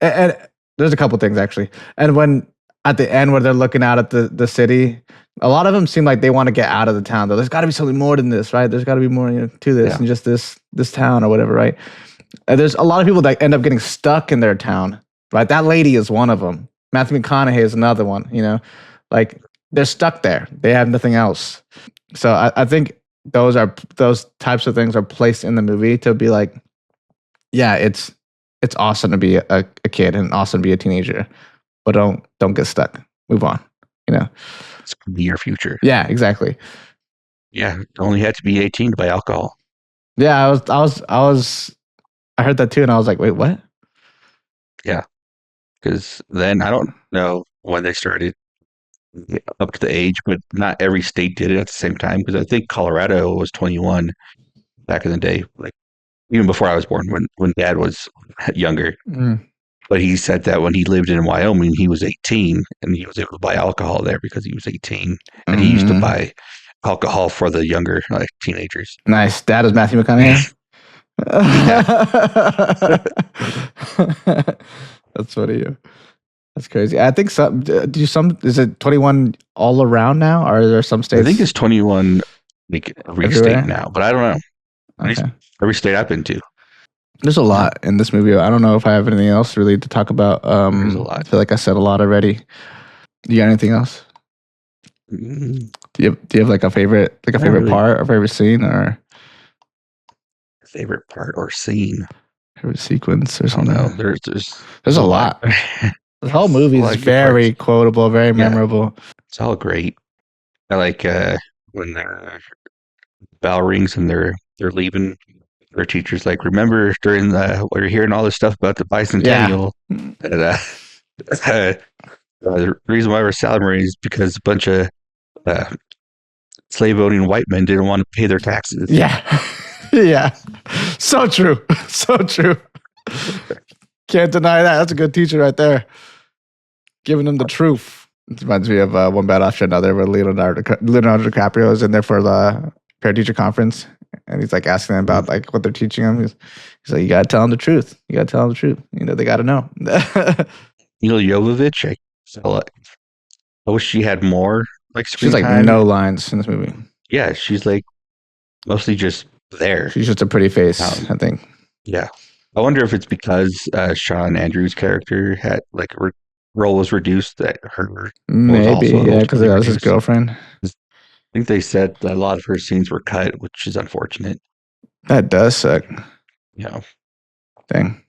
A: and there's a couple things actually. And when at the end where they're looking out at the city, a lot of them seem like they want to get out of the town. Though there's got to be something more than this, right? There's got to be more to this than just this town or whatever, right? And there's a lot of people that end up getting stuck in their town, right? That lady is one of them. Matthew McConaughey is another one. You know, like they're stuck there. They have nothing else. So I think those types of things are placed in the movie to be like, yeah, it's awesome to be a kid and awesome to be a teenager, but don't get stuck. Move on. You know,
B: it's gonna be your future.
A: Yeah, exactly.
B: Yeah, only had to be 18 to buy alcohol.
A: Yeah, I heard that too, and I was like, wait, what?
B: Yeah, because then I don't know when they started up to the age, but not every state did it at the same time. Because I think Colorado was 21 back in the day, like even before I was born, when Dad was younger. But he said that when he lived in Wyoming, he was 18 and he was able to buy alcohol there because he was 18. And he used to buy alcohol for the younger teenagers.
A: Nice. Dad is Matthew McConaughey. That's funny. That's crazy. I think is it 21 all around now, or are there some states?
B: I think it's 21 like every state now, but I don't know.
A: Okay.
B: Every state I've been to.
A: There's a lot in this movie. I don't know if I have anything else really to talk about.
B: There's a lot.
A: I feel like I said a lot already. Do you got anything else? Do you have like a favorite part or favorite scene or
B: favorite part or scene?
A: Favorite sequence or something?
B: No, there's
A: a lot. The whole movie is very quotable, very memorable.
B: It's all great. I like when the bell rings and they're leaving. Their teacher's like, remember during we're hearing all this stuff about the bicentennial. Yeah. And, the reason why we're celebrating is because a bunch of slave owning white men didn't want to pay their taxes.
A: Yeah. Yeah. So true. So true. Can't deny that. That's a good teacher right there. Giving them the truth. It reminds me of One Bad After Another, where Leonardo DiCaprio is in there for the parent teacher conference, and he's like asking them about like what they're teaching him. He's like, you gotta tell them the truth. You gotta tell them the truth. You know, they gotta know.
B: Mila Jovovich, I wish she had more like screen
A: She's like
B: time.
A: no lines in this movie.
B: Yeah, she's like mostly just there.
A: She's just a pretty face, I think.
B: Yeah. I wonder if it's because Sean Andrews' character had like role was reduced that her
A: Maybe, yeah, because that was his girlfriend.
B: I think they said that a lot of her scenes were cut, which is unfortunate.
A: That does suck.
B: Yeah.
A: Thing.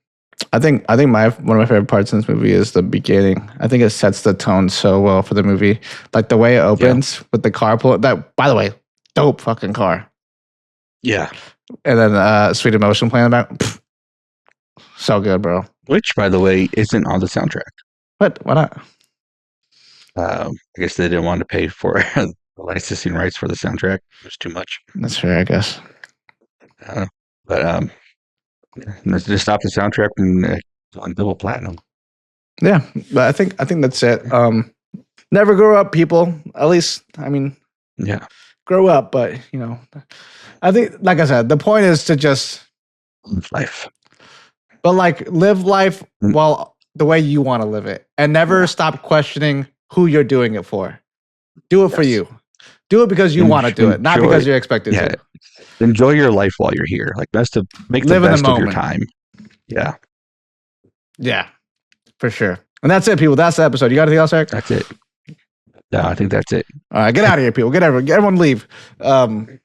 A: I think one of my favorite parts in this movie is the beginning. I think it sets the tone so well for the movie. Like the way it opens with the car pull. That, by the way, dope fucking car.
B: Yeah.
A: And then Sweet Emotion playing about. So good, bro.
B: Which, by the way, isn't on the soundtrack.
A: What? Why not?
B: I guess they didn't want to pay for the licensing rights for the soundtrack. It was too much.
A: That's fair, I guess.
B: But let's just stop the soundtrack and on double platinum.
A: Yeah, but I think that's it. Never grow up, people. At least, I mean,
B: yeah,
A: grow up. But you know, I think, like I said, the point is to just
B: life.
A: But like live life well the way you want to live it, and never stop questioning who you're doing it for. Do it for you. Do it because you want to do it, not because you're expected to.
B: Enjoy your life while you're here. Like make the best of your time. Yeah.
A: Yeah, for sure. And that's it, people. That's the episode. You got anything else, Eric?
B: That's it. No, I think that's it.
A: All right, get out of here, people. Get everyone leave. I'm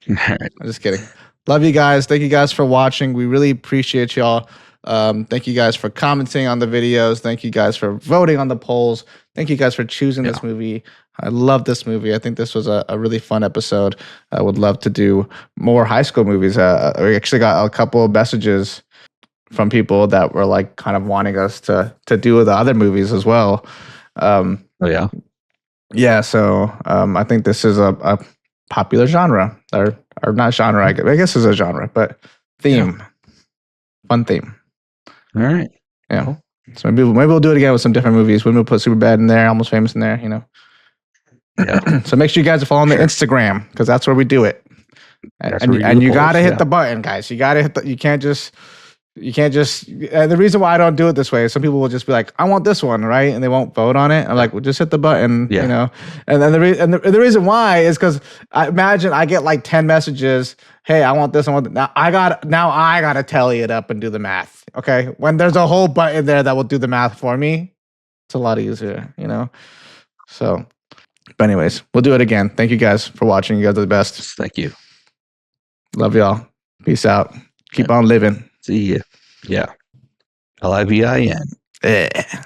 A: just kidding. Love you guys. Thank you guys for watching. We really appreciate y'all. Thank you guys for commenting on the videos. Thank you guys for voting on the polls. Thank you guys for choosing this movie. I love this movie. I think this was a really fun episode. I would love to do more high school movies. We actually got a couple of messages from people that were like kind of wanting us to do the other movies as well. Yeah. So I think this is a popular genre or not genre. I guess it's a genre, but theme, fun theme.
B: All right.
A: Yeah. So maybe we'll do it again with some different movies. Maybe we'll put Superbad in there, Almost Famous in there, you know. Yeah. So make sure you guys are following the Instagram because that's where we do it. And you got to hit the button, guys. You got to hit you can't just the reason why I don't do it this way is some people will just be like, I want this one, right? And they won't vote on it. I'm like, well, just hit the button, you know? And then the reason why is because I imagine I get like 10 messages. Hey, I want this. I want that. Now I got to tally it up and do the math. Okay. When there's a whole button there that will do the math for me, it's a lot easier, you know? So, but anyways, we'll do it again. Thank you guys for watching. You guys are the best.
B: Thank you.
A: Love y'all. Peace out. Keep on living.
B: See ya. Yeah. Livin.
A: Yeah.